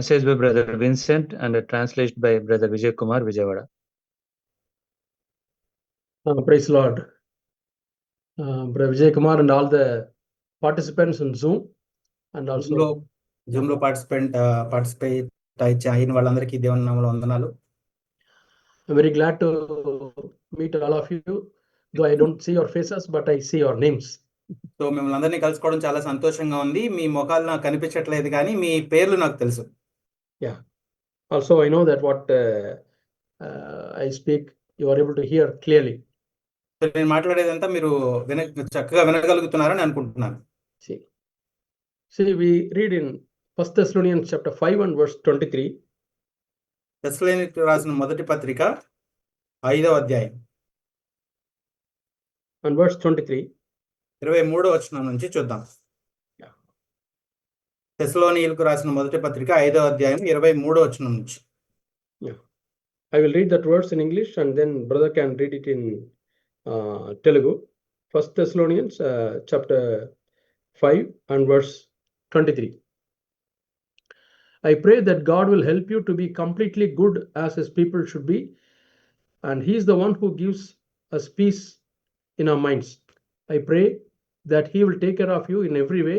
Message by Brother Vincent and a translation by Brother Vijay Kumar, Vijayawada. Praise the Lord. Brother Vijay Kumar and all the participants on Zoom and also Zoom lo participate అయిన వాళ్ళందరికీ దేవుని నామములో వందనాలు. I'm very glad to meet all of you, though I don't see your faces but I see your names. So మిమ్మల్ని అందరినీ కలుసుకోవడం చాలా సంతోషంగా ఉంది. మీ ముఖాలు నాకు కనిపించట్లేదు కానీ మీ పేర్లు నాకు తెలుసు. Yeah. Also I know that what I speak you are able to hear clearly. నేను మాట్లాడేదంతా మీరు చక్కగా వినగలుగుతున్నారని అనుకుంటున్నాను. See, we read in 1 Thessalonians chapter 5 and verse 23. తెస్సలోనికీయులకు రాసిన మొదటి పత్రిక 5వ అధ్యాయం and verse 23. 23వ వచనం నుంచి చూద్దాం. తెస్సలోనికీయులకు రాసిన మొదటి పత్రిక 5వ అధ్యాయం 23వ వచనం నుంచి. I will read that verse in English and then brother can read it in Telugu. 1 Thessalonians chapter 5 and verse 23. I pray that God will help you to be completely good as his people should be, and he is the one who gives us peace in our minds. I pray that he will take care of you in every way,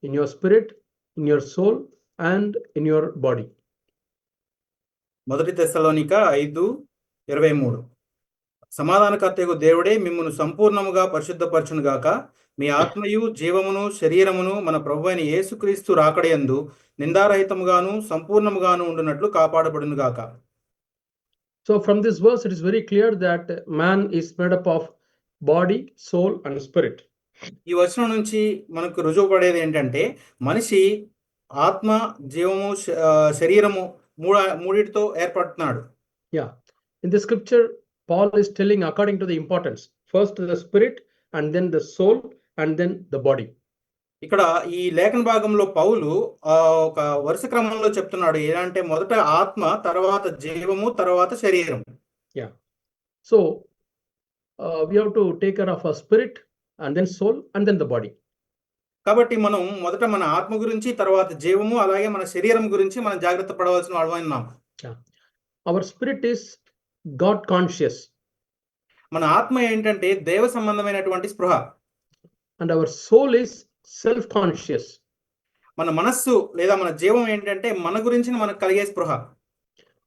in your spirit, in your soul, and in your body. మొదటి తెస్సలోనిక 5:23. సమాధానకర్తయగు దేవుడే మిమ్మును సంపూర్ణముగా పరిశుద్ధపరచును గాక, మీ ఆత్మయు జీవమును శరీరమును మన ప్రభువైన యేసుక్రీస్తు రాకడయందు నిందారహితముగాను సంపూర్ణముగాను ఉండునట్లు కాపాడబడును గాక. So from this verse it is very clear that man is made up of body, soul and spirit. ఈ వచనం నుంచి మనకు రుజువు పడేది ఏంటంటే మనిషి ఆత్మ, జీవము, శరీరము మూడిటితో ఏర్పడుతున్నాడు. Yeah. In the scripture Paul is telling according to the importance. First the spirit and then the soul and then the body. ఇక్కడ ఈ లేఖన భాగంలో పౌలు ఒక వరుస క్రమంలో చెప్తున్నాడు. ఏంటంటే మొదట ఆత్మ, తర్వాత జీవము, తర్వాత శరీరం. Yeah. So we have to take care of our spirit and then soul and then the body. కాబట్టి మనం మొదట మన ఆత్మ గురించి, తర్వాత జీవము, అలాగే మన శరీరం గురించి మనం జాగ్రత్త పడవలసిన వాడమైనాం. Yeah. Our spirit is God conscious. మన ఆత్మ ఏంటంటే దైవ సంబంధమైనటువంటి స్పృహ. And our soul is self conscious. మన మనస్సు లేదా మన జీవం ఏంటంటే మన గురించి మనకు కలిగే స్పృహ.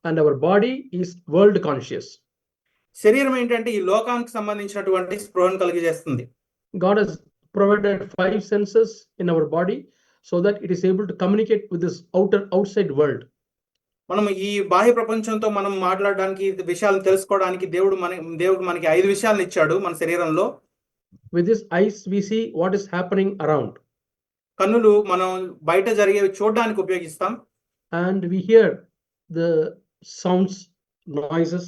And our body is world conscious. శరీరం ఏంటంటే ఈ లోకానికి సంబంధించినటువంటి స్పృహను కలిగజేస్తుంది. God has provided 5 senses in our body so that it is able to communicate with this outside world. మనం ఈ బాహ్య ప్రపంచంతో మనం మాట్లాడడానికి, విషయాలను తెలుసుకోవడానికి దేవుడు మనకి 5 విషయాలను ఇచ్చాడు మన శరీరంలో. With this eyes we see what is happening around. కన్నులు మనం బయట జరిగేవి చూడడానికి ఉపయోగిస్తాం. And we hear the sounds, noises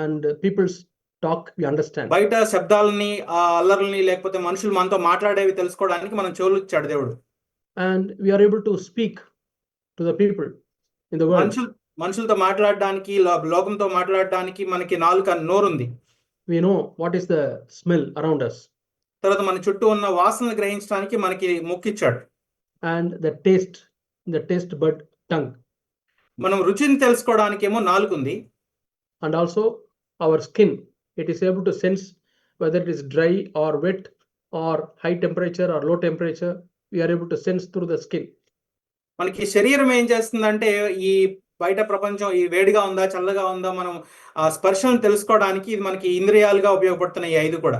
and people's talk, we understand. బయట శబ్దాలని, అల్లర్లని, లేకపోతే మనుషులు మనతో మాట్లాడేవి తెలుసుకోవడానికి మనం చెవులు ఇచ్చాడు దేవుడు. And we are able to speak to the people in the world. మనుషులతో మాట్లాడడానికి, లోకంతో మాట్లాడడానికి మనకి నాలుక, నోరుంది. We know what is the smell around us. తర్వాత మన చుట్టూ ఉన్న వాసనలు గ్రహించడానికి మనకి ముక్కు ఇచ్చాడు. And the taste bud, tongue. మనం రుచిని తెలుసుకోవడానికి ఏమో నాలుక ఉంది. And also our skin, it is able to sense whether it is dry or wet or high temperature or low temperature. We are able to sense through the skin. మనకి శరీరం ఏం చేస్తుందంటే ఈ బయట ప్రపంచం ఈ వేడిగా ఉందా, చల్లగా ఉందా, మనం ఆ స్పర్శను తెలుసుకోవడానికి ఇది మనకి ఇంద్రియాలుగా ఉపయోగపడుతున్నాయి ఈ 5 కూడా.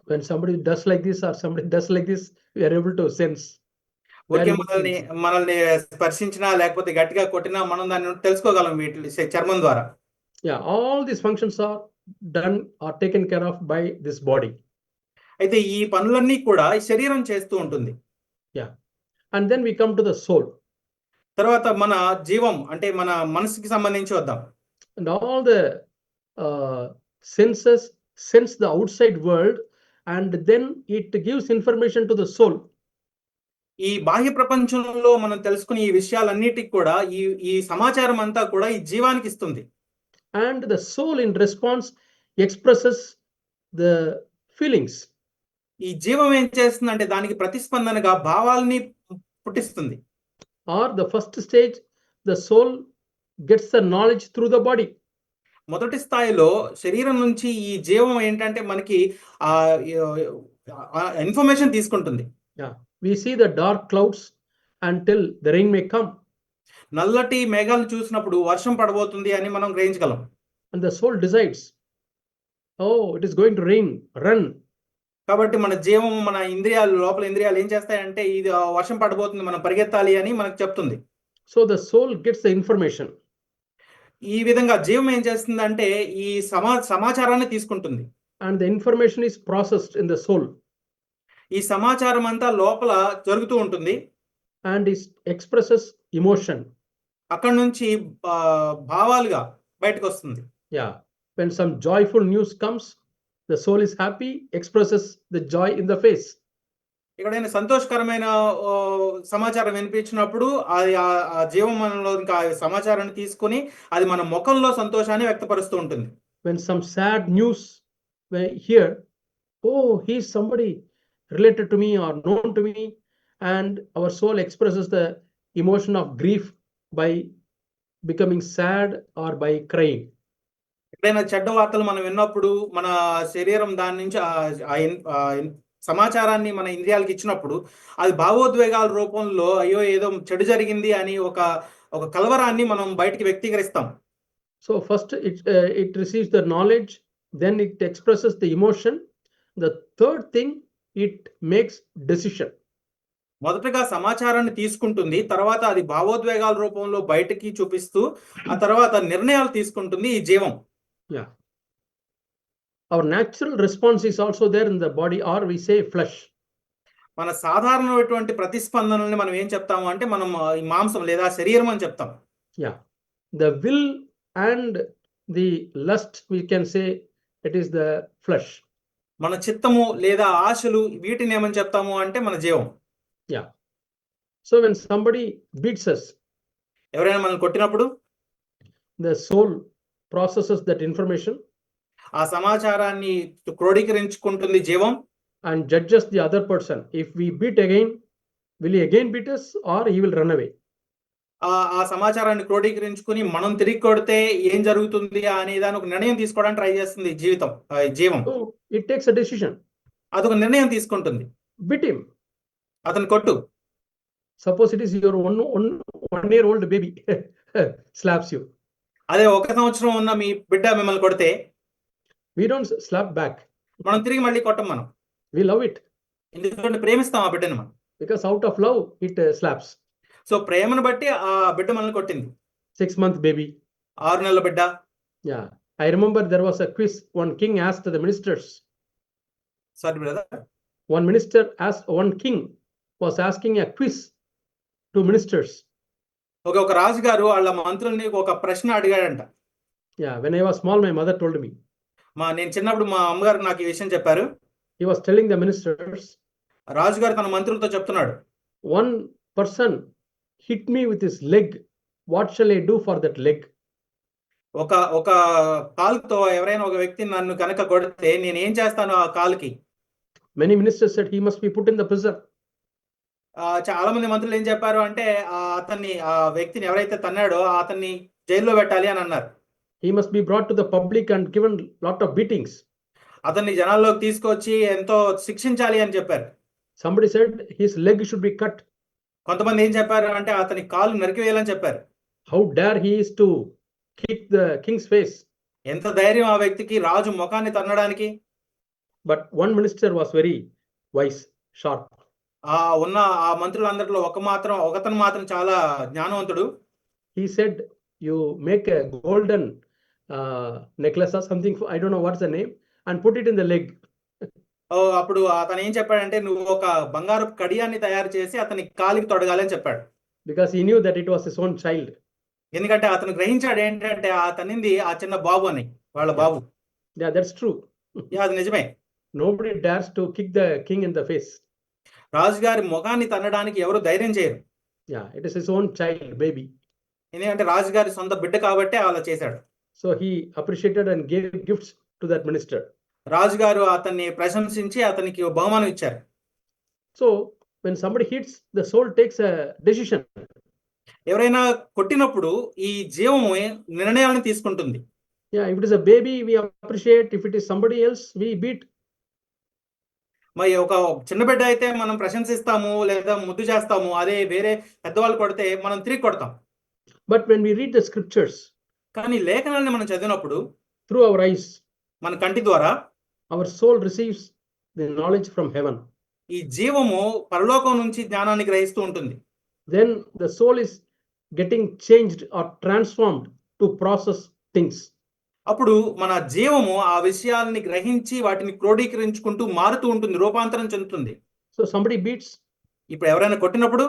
When somebody does like this or somebody does like this, we are able to sense. Okay, మనల్ని స్పర్శించినా లేకపోతే గట్టిగా కొట్టినా మనం దాన్ని తెలుసుకోగలం వీటి చర్మం ద్వారా. Yeah, all these functions are done or taken care of by this body. అయితే ఈ పనులన్నీ కూడా ఈ శరీరం చేస్తూ ఉంటుంది. Yeah. And then we come to the soul. తర్వాత మన జీవం అంటే మన మనసుకి సంబంధించి వద్దాం. And all the senses sense the outside world and then it gives information to the soul. ఈ బాహ్య ప్రపంచంలో మనం తెలుసుకునే ఈ విషయాలన్నిటికి కూడా ఈ సమాచారం అంతా కూడా ఈ జీవానికి ఇస్తుంది. And the soul in response expresses the feelings. ఈ జీవం ఏం చేస్తుందంటే దానికి ప్రతిస్పందనగా భావాల్ని పుట్టిస్తుంది. or the first stage, the soul gets the knowledge through the body. మొదటి స్థాయిలో శరీరం నుంచి ఈ జీవం ఏంటంటే మనకి ఆ ఇన్ఫర్మేషన్ తీసుకుంటుంది. Yeah, we see the dark clouds until the rain may come, నల్లటి మేఘాలు చూసినప్పుడు వర్షం పడబోతుంది అని మనం గ్రహించగలం. and the soul decides, oh, it is going to rain, run. కాబట్టి మన జీవం, మన ఇంద్రియాలు, లోపల ఇంద్రియాలు ఏం చేస్తాయంటే ఇది వర్షం పడబోతుంది, మనం పరిగెత్తాలి అని మనకు చెప్తుంది. So the soul gets the information, ఈ విధంగా జీవం ఏం చేస్తుందంటే ఈ సమాచారాన్ని తీసుకుంటుంది. and the information is processed in the soul ఈ సమాచారం అంతా లోపల జరుగుతూ ఉంటుంది. and it expresses emotion. అక్కడ నుంచి భావాలుగా బయటకు వస్తుంది. Yeah, when some joyful news comes, the soul is happy, expresses the joy in the face. ఎక్కడైనా సంతోషకరమైన సమాచారం వినిపించినప్పుడు అది ఆ జీవం మనలో ఇంకా సమాచారాన్ని తీసుకొని అది మన ముఖంలో సంతోషాన్ని వ్యక్తపరుస్తూ ఉంటుంది. When some sad news we hear, oh, he is somebody related to me or known to me, and our soul expresses the emotion of grief by becoming sad or by crying. ఎక్కడైనా చెడ్డ వార్తలు మనం విన్నప్పుడు మన శరీరం దాని నుంచి సమాచారాన్ని మన ఇంద్రియాలకు ఇచ్చినప్పుడు అది భావోద్వేగాల రూపంలో అయ్యో ఏదో చెడు జరిగింది అని ఒక కలవరాన్ని మనం బయటికి వ్యక్తీకరిస్తాం. So first it receives the knowledge, then it expresses the emotion. The third thing, it makes decision. మొదటగా సమాచారాన్ని తీసుకుంటుంది, తర్వాత అది భావోద్వేగాల రూపంలో బయటికి చూపిస్తూ ఆ తర్వాత నిర్ణయాలు తీసుకుంటుంది ఈ జీవం. Yeah. Our natural response is also there in the body, or we say flesh. మన సాధారణమైనటువంటి ప్రతిస్పందనల్ని మనం ఏం చెప్తాము అంటే మనం ఈ మాంసం లేదా శరీరం అని చెప్తాం. Yeah. The will and the lust, we can say it is the flesh. మన చిత్తము లేదా ఆశలు వీటిని ఏమని చెప్తాము అంటే మన జీవం. Yeah. So when somebody beats us, ఎవరైనా మనల్ని కొట్టినప్పుడు the soul processes that information ఆ సమాచారాన్ని క్రోడీకరించుకుంటుంది జీవం and judges the other person. If we beat again, will he again beat us or he will run away? ఆ సమాచారాన్ని క్రోడీకరించుకుని మనం తిరిగి కొడితే ఏం జరుగుతుంది అనే దాని ఒక నిర్ణయం తీసుకోవడానికి ట్రై చేస్తుంది జీవం. So it takes a decision. అదొక నిర్ణయం తీసుకుంటుంది. Beat him. అతను కొట్టు. Suppose it is your one year old baby slaps you. అదే 1 సంవత్సరం ఉన్న మీ బిడ్డ మిమ్మల్ని కొడితే We don't slap back. మనం తిరిగి మళ్ళీ కొట్టం. మనం We love it ఎందుకంటే ప్రేమిస్తాం ఆ బిడ్డని మనం. because out of love it slaps. So ప్రేమను బట్టి ఆ బిడ్డ మనల్ని కొట్టింది. 6-month baby. 6 నెలల బిడ్డ. Yeah, I remember there was a quiz. One king asked the ministers. Sorry brother. One king was asking a quiz to ministers. ఒక రాజు గారు వాళ్ళ మంత్రుల్ని ఒక ప్రశ్న అడిగాడంట. Yeah, when I was small, my mother told me. నేను చిన్నప్పుడు మా అమ్మగారు నాకు ఈ విషయం చెప్పారు. He was telling the ministers. రాజు గారు తన మంత్రులతో చెప్తున్నాడు. One person hit me with his leg. What shall I do for that leg? ఒక కాలుతో ఎవరైనా ఒక వ్యక్తి నన్ను కనుక కొడితే నేను ఏం చేస్తాను ఆ కాలుకి? Many ministers said he must be put in the prison. చాలా మంది మంత్రులు ఏం చెప్పారు అంటే ఆ వ్యక్తిని ఎవరైతే తన్నాడో అతన్ని జైల్లో పెట్టాలి అని అన్నారు. He must be brought to the public and given lot of beatings. అతన్ని జనాల్లోకి తీసుకొచ్చి ఎంతో శిక్షించాలి అని చెప్పారు. Somebody said his leg should be cut. కొంతమంది ఏం చెప్పారు అంటే అతని కాలు నరికివేయాలని చెప్పారు. How dare he is to kick the king's face. ఎంత ధైర్యం ఆ వ్యక్తికి రాజు ముఖాన్ని తన్నడానికి. But one minister was very wise, sharp. ఉన్న ఆ మంత్రులందరిలో ఒకతను మాత్రం చాలా జ్ఞానవంతుడు. He said, you make a golden necklace or something, I don't know what's the name, and put it in the leg. అప్పుడు అతను ఏం చెప్పాడంటే నువ్వు ఒక బంగారు కడియాన్ని తయారు చేసి అతని కాలికి తొడగాలని చెప్పాడు. Because he knew that it was his own child. ఎందుకంటే అతను గ్రహించాడు ఏంటంటే అతనింది ఆ చిన్న బాబు అని, వాళ్ళ బాబు. Yeah, that's true. అది నిజమే. Nobody dares to kick the king in the face. రాజుగారి ముఖాన్ని తన్నడానికి ఎవరు ధైర్యం చేయరు. Yeah, it is his own child, baby. ఎందుకంటే రాజుగారి సొంత బిడ్డ కాబట్టి అలా చేశాడు. So he appreciated and gave gifts to that minister. రాజుగారు అతన్ని ప్రశంసించి అతనికి బహుమానం ఇచ్చారు. So when somebody hits, the soul takes a decision. ఎవరైనా కొట్టినప్పుడు ఈ జీవము నిర్ణయాలను తీసుకుంటుంది. Yeah, if it is a baby, we appreciate. If it is somebody else, we beat. మరి ఒక చిన్న బిడ్డ అయితే మనం ప్రశంసిస్తాము లేదా ముద్దు చేస్తాము. అదే వేరే పెద్దవాళ్ళు కొడితే మనం తిరిగి కొడతాం. But when we read the scriptures కానీ లేఖనాలను మనం చదివినప్పుడు through our eyes, మన కంటి ద్వారా our soul receives the knowledge from heaven. ఈ జీవము పరలోకం నుంచి జ్ఞానాన్ని గ్రహిస్తూ ఉంటుంది. Then the soul is getting changed or transformed to process things. అప్పుడు మన జీవము ఆ విషయాలని గ్రహించి వాటిని క్రోడీకరించుకుంటూ మారుతూ ఉంటుంది, రూపాంతరం చెందుతుంది. So somebody beats. ఇప్పుడు ఎవరైనా కొట్టినప్పుడు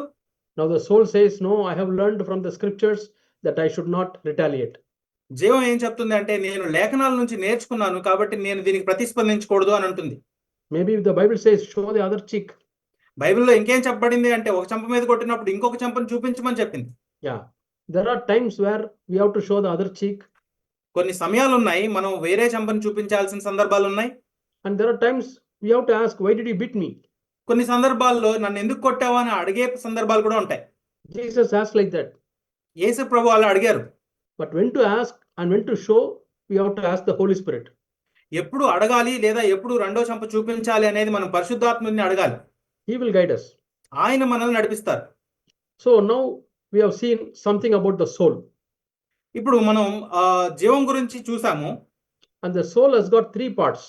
Now the soul says, no, I have learned from the scriptures that I should not retaliate. జీవం ఏం చెప్తుంది అంటే నేను లేఖనాల నుంచి నేర్చుకున్నాను కాబట్టి నేను దీనికి ప్రతిస్పందించకూడదు అని అంటుంది. Maybe if the Bible says, show the other cheek. బైబిల్లో ఇంకేం చెప్పబడింది అంటే ఒక చెంప మీద కొట్టినప్పుడు ఇంకొక చెంపను చూపించమని చెప్పింది. Yeah. There are times where we have to show the other cheek. కొన్ని సమయాలు ఉన్నాయి మనం వేరే చెంపను చూపించాల్సిన సందర్భాలు ఉన్నాయి. And there are times we have to ask, why did you beat me? కొన్ని సందర్భాల్లో నన్ను ఎందుకు కొట్టావా అని అడిగే సందర్భాలు కూడా ఉంటాయి. Jesus asked like that. యేసు ప్రభు అలా అడిగారు. But when to ask and when to show, we have to ask the Holy Spirit. ఎప్పుడు అడగాలి లేదా ఎప్పుడు రెండో చెంప చూపించాలి అనేది మనం పరిశుద్ధాత్ముడిని అడగాలి. He will guide us. ఆయన మనల్ని నడిపిస్తారు. So now we have seen something about the soul. ఇప్పుడు మనం జీవం గురించి చూసాము. And the soul has got 3 parts.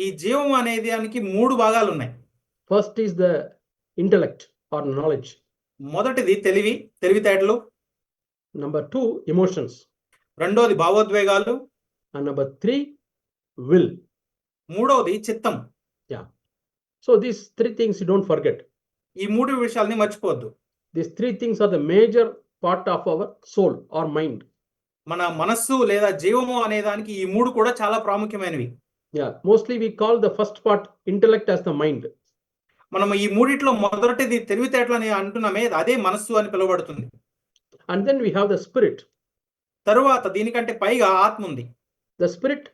ఈ జీవం అనేది దానికి 3 భాగాలు ఉన్నాయి. First is the intellect or knowledge. మొదటిది తెలివితేటలు. Number 2, emotions. రెండోది భావోద్వేగాలు. And number 3, will. మూడోది చిత్తం. So these 3 things you don't forget. ఈ 3 విషయాల్ని మర్చిపోవద్దు. These 3 things are the major part of our soul or mind. మన మనస్సు లేదా జీవము అనే దానికి ఈ 3 కూడా చాలా ప్రాముఖ్యమైనవి. Yeah, mostly we call the first part intellect as the mind. మనం ఈ మూడిట్లో మొదటిది తెలివితేటలు అని అంటున్నామే, అదే మనస్సు అని పిలువబడుతుంది. And then we have the spirit. తరువాత దీనికంటే పైగా ఆత్మ ఉంది. The spirit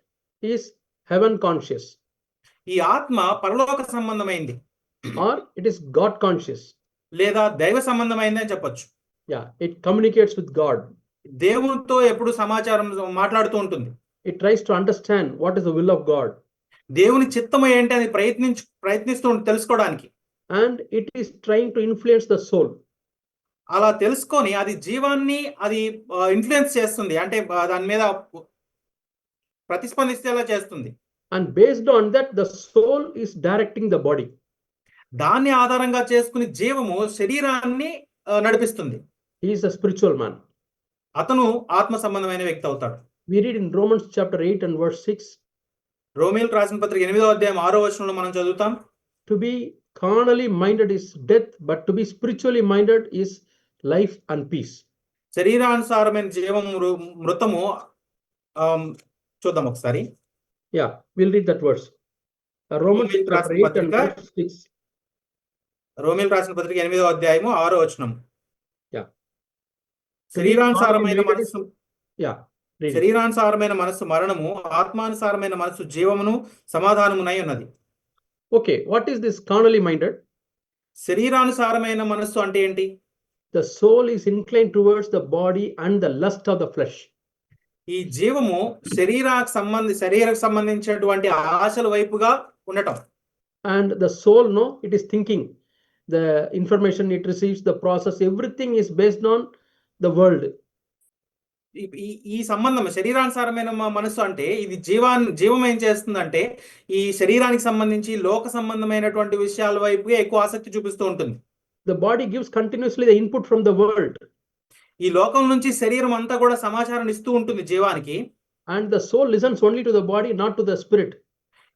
is heaven conscious. ఈ ఆత్మ పరలోక సంబంధమైంది Or it is God conscious. లేదా దైవ సంబంధమైంది అని చెప్పొచ్చు. Yeah, it communicates with God. దేవునితో ఎప్పుడు సమాచారం మాట్లాడుతూ ఉంటుంది. It tries to understand what is the will of God. దేవుని చిత్తము ఏంటి అని ప్రయత్నిస్తూ తెలుసుకోవడానికి. And it is trying to influence the soul. అలా తెలుసుకొని అది జీవాన్ని అది ఇన్ఫ్లుయెన్స్ చేస్తుంది, అంటే దాని మీద ప్రతిస్పందిస్తేలా చేస్తుంది. And based on that, the soul is directing the body. దాన్ని ఆధారంగా చేసుకుని జీవము శరీరాన్ని నడిపిస్తుంది. He is a spiritual man. అతను ఆత్మ సంబంధమైన వ్యక్తి అవుతాడు. We read in Romans chapter 8 and verse 6. రోమీయులకు రాసిన పత్రిక 8వ అధ్యాయం 6వ వచనంలో మనం చదువుతాం. To be carnally minded is death, but to be spiritually minded is life and peace. శరీరానుసారమైన జీవము మృతము. చూద్దాం ఒకసారి. Yeah, we'll read that verse. Romans chapter 8 and verse 6. రోమీయులకు రాసిన పత్రిక 8వ అధ్యాయము 6వ వచనం. Yeah. శరీరానుసారమైన మనస్సు. Yeah. శరీరానుసారమైన మనస్సు మరణము, ఆత్మానుసారమైన మనస్సు జీవమును సమాధానమునై ఉన్నది. Okay, what is this carnally minded? శరీరానుసారమైన మనస్సు అంటే ఏంటి? The soul is inclined towards the body and the lust of the flesh. ఈ జీవము శరీరకు సంబంధించినటువంటి ఆశల వైపుగా ఉండటం. And the soul, no, it is thinking. The information it receives, the process, everything is based on the world. ఈ సంబంధం శరీరానుసారమైన మనస్సు అంటే ఇది జీవం ఏం చేస్తుందంటే ఈ శరీరానికి సంబంధించి లోక సంబంధమైనటువంటి విషయాల వైపుగా ఎక్కువ ఆసక్తి చూపిస్తూ ఉంటుంది. The body gives continuously the input from the world. ఈ లోకం నుంచి శరీరం అంతా కూడా సమాచారం ఇస్తూ ఉంటుంది జీవానికి. And the soul listens only to the body, not to the spirit.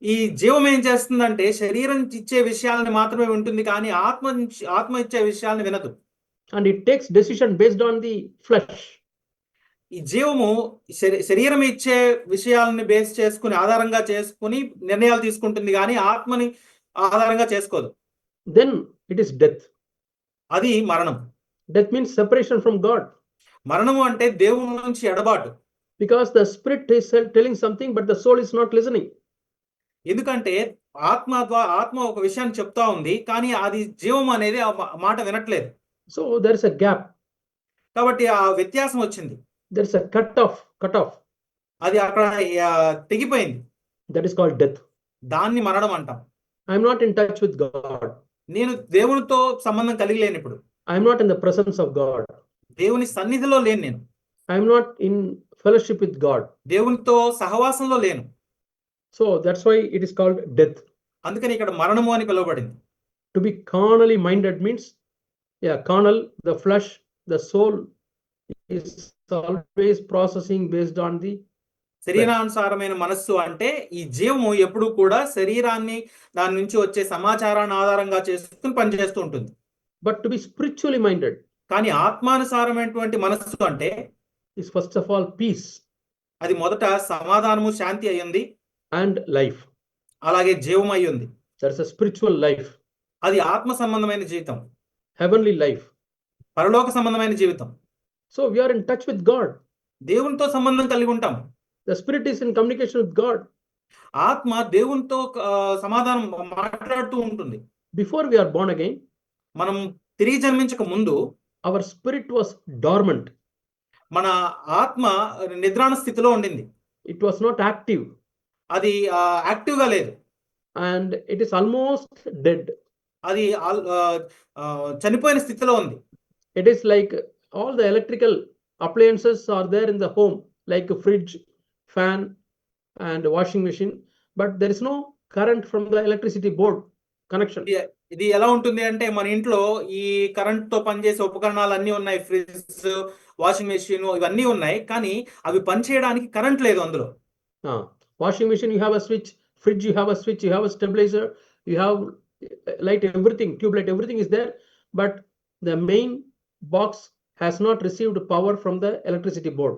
ఈ జీవం ఏం చేస్తుందంటే శరీరం ఇచ్చే విషయాలను మాత్రమే వింటుంది, కానీ ఆత్మ ఇచ్చే విషయాలను వినదు. And it takes decision based on the flesh. ఈ జీవము శరీరం ఇచ్చే విషయాలను బేస్ చేసుకుని ఆధారంగా చేసుకుని నిర్ణయాలు తీసుకుంటుంది, కానీ ఆత్మని ఆధారంగా చేసుకోదు. Then it is death. అది మరణం. Death means separation from God. మరణము అంటే దేవుని నుంచి ఎడబాటు. Because the spirit is telling something, but the soul is not listening. ఎందుకంటే ఆత్మ ఒక విషయాన్ని చెప్తా ఉంది, కానీ అది జీవం అనేది ఆ మాట వినట్లేదు. So there is a gap. కాబట్టి ఆ వ్యత్యాసం వచ్చింది. There's a cut off. అది అక్కడ తెగిపోయింది. That is called death. దాన్ని మరణం అంటాం. I'm not in touch with God. నేను దేవునితో సంబంధం కలిగి లేను ఇప్పుడు. I'm not in the presence of God. దేవుని సన్నిధిలో లేను నేను. I'm not in fellowship with God. దేవునితో సహవాసంలో లేను. So that's why it is called death. అందుకని ఇక్కడ మరణము అని పిలువబడింది. To be carnally minded means, carnal, the flesh, the soul is always processing based on the శరీరానుసారమైన మనస్సు అంటే ఈ జీవము ఎప్పుడు కూడా శరీరాన్ని దాని నుంచి వచ్చే సమాచారాన్ని ఆధారంగా చేసుకుని పనిచేస్తూ ఉంటుంది. But to be spiritually minded, కానీ ఆత్మానుసారమైనటువంటి మనస్సు అంటే is first of all peace అది మొదట సమాధానము, శాంతి అయ్యింది, and life. అలాగే జీవం అయ్యింది. There's a spiritual life, అది ఆత్మ సంబంధమైన జీవితం, heavenly life. పరలోక సంబంధమైన జీవితం. So we are in touch with God. దేవునితో సంబంధం కలిగి ఉంటాం. The spirit is in communication with God. ఆత్మ దేవునితో సమాధానం మాట్లాడుతూ ఉంటుంది. Before we are born again, మనం తిరిగి జన్మించక ముందు our spirit was dormant. మన ఆత్మ నిద్రాణ స్థితిలో ఉండింది. It was not active. అది యాక్టివ్ గా లేదు. And it is almost dead. అది చనిపోయిన స్థితిలో ఉంది. It is like all the electrical appliances are there in the home, like a fridge, fan, and washing machine, but there is no current from the electricity board connection. ఇది ఎలా ఉంటుంది అంటే మన ఇంట్లో ఈ కరెంట్ తో పనిచేసే ఉపకరణాలు అన్ని ఉన్నాయి. ఫ్రిడ్జ్, వాషింగ్ మెషిన్ ఇవన్నీ ఉన్నాయి, కానీ అవి పనిచేయడానికి కరెంట్ లేదు అందులో. Washing machine, you have a switch. Fridge, you have a switch. You have a stabilizer. You have light, everything, tube light, everything is there, but the main box has not received power from the electricity board.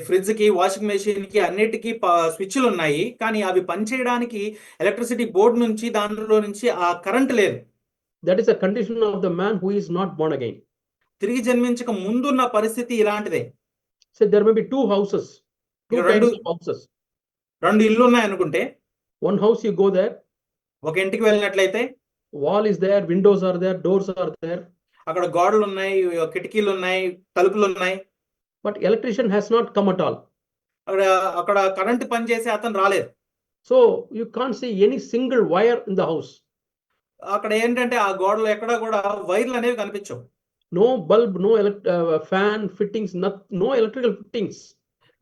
Fridge కి, washing machine కి అన్నిటికీ స్విచ్లు ఉన్నాయి, కానీ అవి పనిచేయడానికి electricity board నుంచి దానిలో నుంచి ఆ కరెంట్ లేదు. That is a condition of the man who is not born again. తిరిగి జన్మించక ముందున్న పరిస్థితి ఇలాంటిదే. So there may be two houses, two kinds of houses. రెండు ఇల్లు ఉన్నాయి అనుకుంటే, one house you go there, ఒక ఇంటికి వెళ్ళినట్లయితే wall is there, windows are there, doors are there, అక్కడ గోడలు ఉన్నాయి, కిటికీలు ఉన్నాయి, తలుపులు ఉన్నాయి, but electrician has not come at all. అక్కడ కరెంట్ పనిచేసే అతను రాలేదు. So you can't see any single wire in the house. అక్కడ ఏంటంటే ఆ గోడలో ఎక్కడ కూడా వైర్లు అనేవి కనిపించవు. No bulb, no fan fittings, no electrical fittings.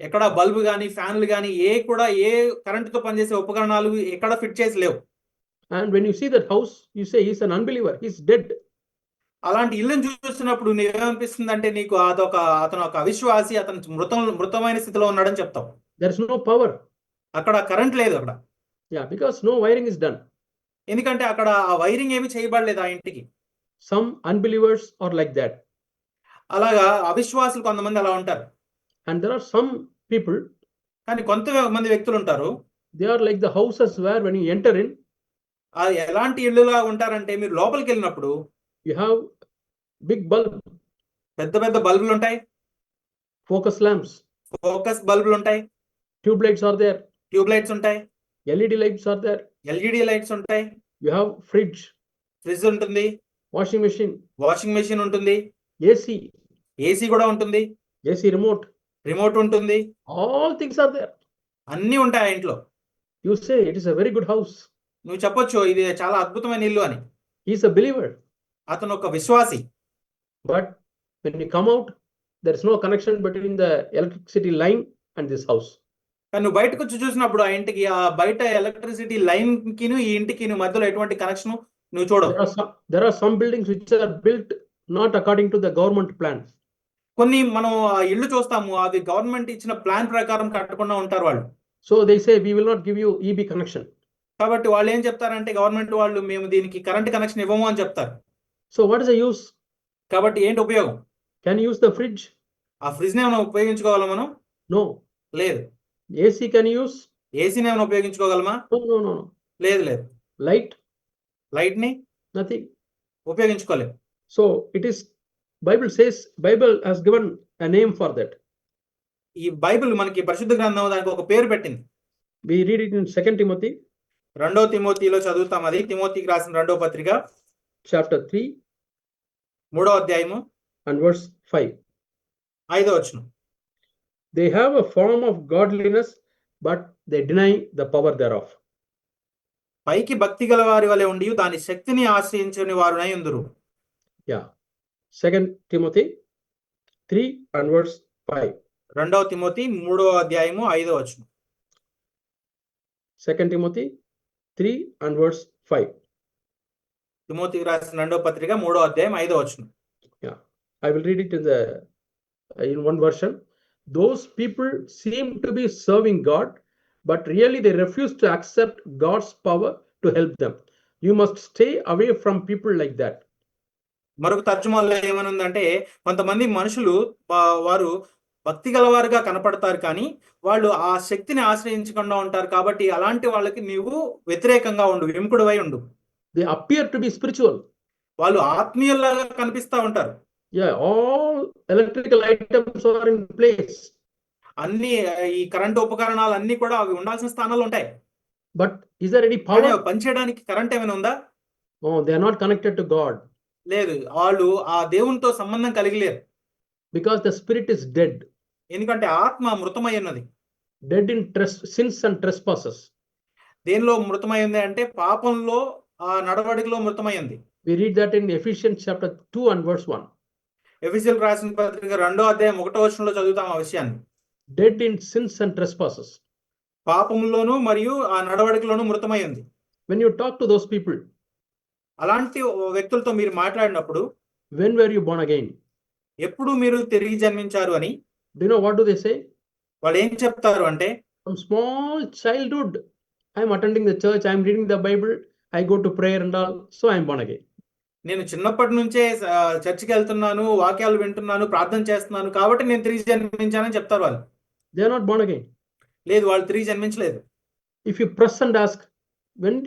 ఎక్కడ బల్బు కానీ, ఫ్యాన్లు కానీ ఏ కరెంటుతో పనిచేసే ఉపకరణాలు ఎక్కడ ఫిట్ చేసి లేవు. And when you see that house, you say he's an unbeliever, he's dead. అలాంటి ఇల్లుని చూసినప్పుడు నీవేమనిపిస్తుంది అంటే నీకు అతను ఒక అవిశ్వాసి, అతను మృతమైన స్థితిలో ఉన్నాడని చెప్తావు. There is no power. అక్కడ కరెంట్ లేదు అక్కడ. Yeah, because no wiring is done. ఎందుకంటే అక్కడ ఆ వైరింగ్ ఏమి చేయబడలేదు ఆ ఇంటికి. Some unbelievers are like that. అలాగా అవిశ్వాసులు కొంతమంది అలా ఉంటారు. And there are some people, కానీ కొంతమంది వ్యక్తులు ఉంటారు, they are like the houses where when you enter in, ఎలాంటి ఇళ్ళులా ఉంటారంటే మీరు లోపలికి వెళ్ళినప్పుడు you have big bulb, పెద్ద పెద్ద బల్బులు ఉంటాయి, focus lamps, ఫోకస్ బల్బులు ఉంటాయి, tube lights are there, tube lights ఉంటాయి, LED lights are there, LED lights ఉంటాయి, you have fridge, ఫ్రిడ్జ్ ఉంటుంది, washing machine, వాషింగ్ మెషిన్ ఉంటుంది, AC, ఏసీ కూడా ఉంటుంది, AC remote, రిమోట్ ఉంటుంది, all things are there. అన్నీ ఉంటాయి ఆ ఇంట్లో. You say it is a very good house. నువ్వు చెప్పొచ్చు ఇది చాలా అద్భుతమైన ఇల్లు అని. He is a believer. అతను ఒక విశ్వాసి. But when you come out, there is no connection between the electricity line and this house. కానీ నువ్వు బయటకు వచ్చి చూసినప్పుడు ఆ ఇంటికి, ఆ బయట ఎలక్ట్రిసిటీ లైన్ కిను ఈ ఇంటికి మధ్యలో ఎటువంటి కనెక్షన్ నువ్వు చూడవు. There are some buildings which are built not according to the government plan. కొన్ని మనం ఆ ఇల్లు చూస్తాము, అది గవర్నమెంట్ ఇచ్చిన ప్లాన్ ప్రకారం కట్టకుండా ఉంటారు వాళ్ళు. So they say we will not give you EB connection. కాబట్టి వాళ్ళు ఏం చెప్తారంటే గవర్నమెంట్ వాళ్ళు మేము దీనికి కరెంట్ కనెక్షన్ ఇవ్వము అని చెప్తారు. So what is the use? కాబట్టి ఏంటి ఉపయోగం? Can you use the fridge? ఆ ఫ్రిడ్జ్ ని ఏమైనా ఉపయోగించుకోగలమా మనం? No. లేదు. AC can you use? ఏసీని ఏమైనా ఉపయోగించుకోగలమా? No. లేదు లేదు. Light? లైట్ ని Nothing. ఉపయోగించుకోలేము. So it is, Bible says, Bible has given a name for that. ఈ బైబిల్ మనకి పరిశుద్ధ గ్రంథం దానికి ఒక పేరు పెట్టింది. We read it in 2 Timothy. 2 తిమోతిలో చదువుతాం. అది తిమోతికి రాసిన 2వ పత్రిక chapter 3 3వ అధ్యాయము and verse 5. 5వ వచనం. They have a form of godliness, but they deny the power thereof. పైకి భక్తి గల వారి వలె ఉండి దాని శక్తిని ఆశ్రయించని వారునై ఉందురు. Yeah. 2 Timothy 3 and verse 5. 2వ తిమోతి 3వ అధ్యాయము 5వ వచనం. 2 Timothy 3 and verse 5. తిమోతికి రాసిన 2వ పత్రిక 3వ అధ్యాయం 5వ వచనం. Yeah. I will read it in one version. Those people seem to be serving God, but really they refuse to accept God's power to help them. You must stay away from people like that. మరొక తర్జుమాలో ఏమనుందంటే కొంతమంది మనుషులు వారు భక్తి గలవారుగా కనపడతారు కానీ వాళ్ళు ఆ శక్తిని ఆశ్రయించకుండా ఉంటారు. కాబట్టి అలాంటి వాళ్ళకి నీవు వ్యతిరేకంగా ఉండు, విముఖుడివై ఉండు. They appear to be spiritual. వాళ్ళు ఆత్మీయుల్లాగా కనిపిస్తా ఉంటారు. Yeah, all electrical items are in place. అన్ని ఈ కరెంట్ ఉపకరణాలు అన్ని కూడా అవి ఉండాల్సిన స్థానాల్లో ఉంటాయి. But is there any కానీ power? అవి పనిచేయడానికి కరెంట్ ఏమైనా ఉందా? Oh, they are not connected to God లేదు. వాళ్ళు ఆ దేవునితో సంబంధం కలిగి లేరు. because the spirit is dead. ఎందుకంటే ఆత్మ మృతమై ఉన్నది. Dead in sins and trespasses. దేనిలో మృతమై ఉంది అంటే పాపంలో, ఆ నడవడికలో మృతమై ఉంది. We read that in Ephesians chapter 2 and verse 1. ఎఫెసీయులకు రాసిన పత్రిక 2వ అధ్యాయం 1వ వచనంలో చదువుతాం ఆ విషయాన్ని. Dead in sins and trespasses. పాపంలోను మరియు ఆ నడవడికలోను మృతమై ఉంది. When you talk to those people, అలాంటి వ్యక్తులతో మీరు మాట్లాడినప్పుడు when were you born again? ఎప్పుడు మీరు తిరిగి జన్మించారు అని Do you know what do they say? వాళ్ళు ఏం చెప్తారు అంటే From small childhood, I am attending the church, I am reading the Bible, I go to prayer and all, so I am born again. నేను చిన్నప్పటి నుంచే చర్చికి వెళ్తున్నాను, వాక్యాలు వింటున్నాను, ప్రార్థన చేస్తున్నాను కాబట్టి నేను తిరిగి జన్మించానని చెప్తారు వాళ్ళు. They are not born again. లేదు, వాళ్ళు తిరిగి జన్మించలేదు. If you press and ask, when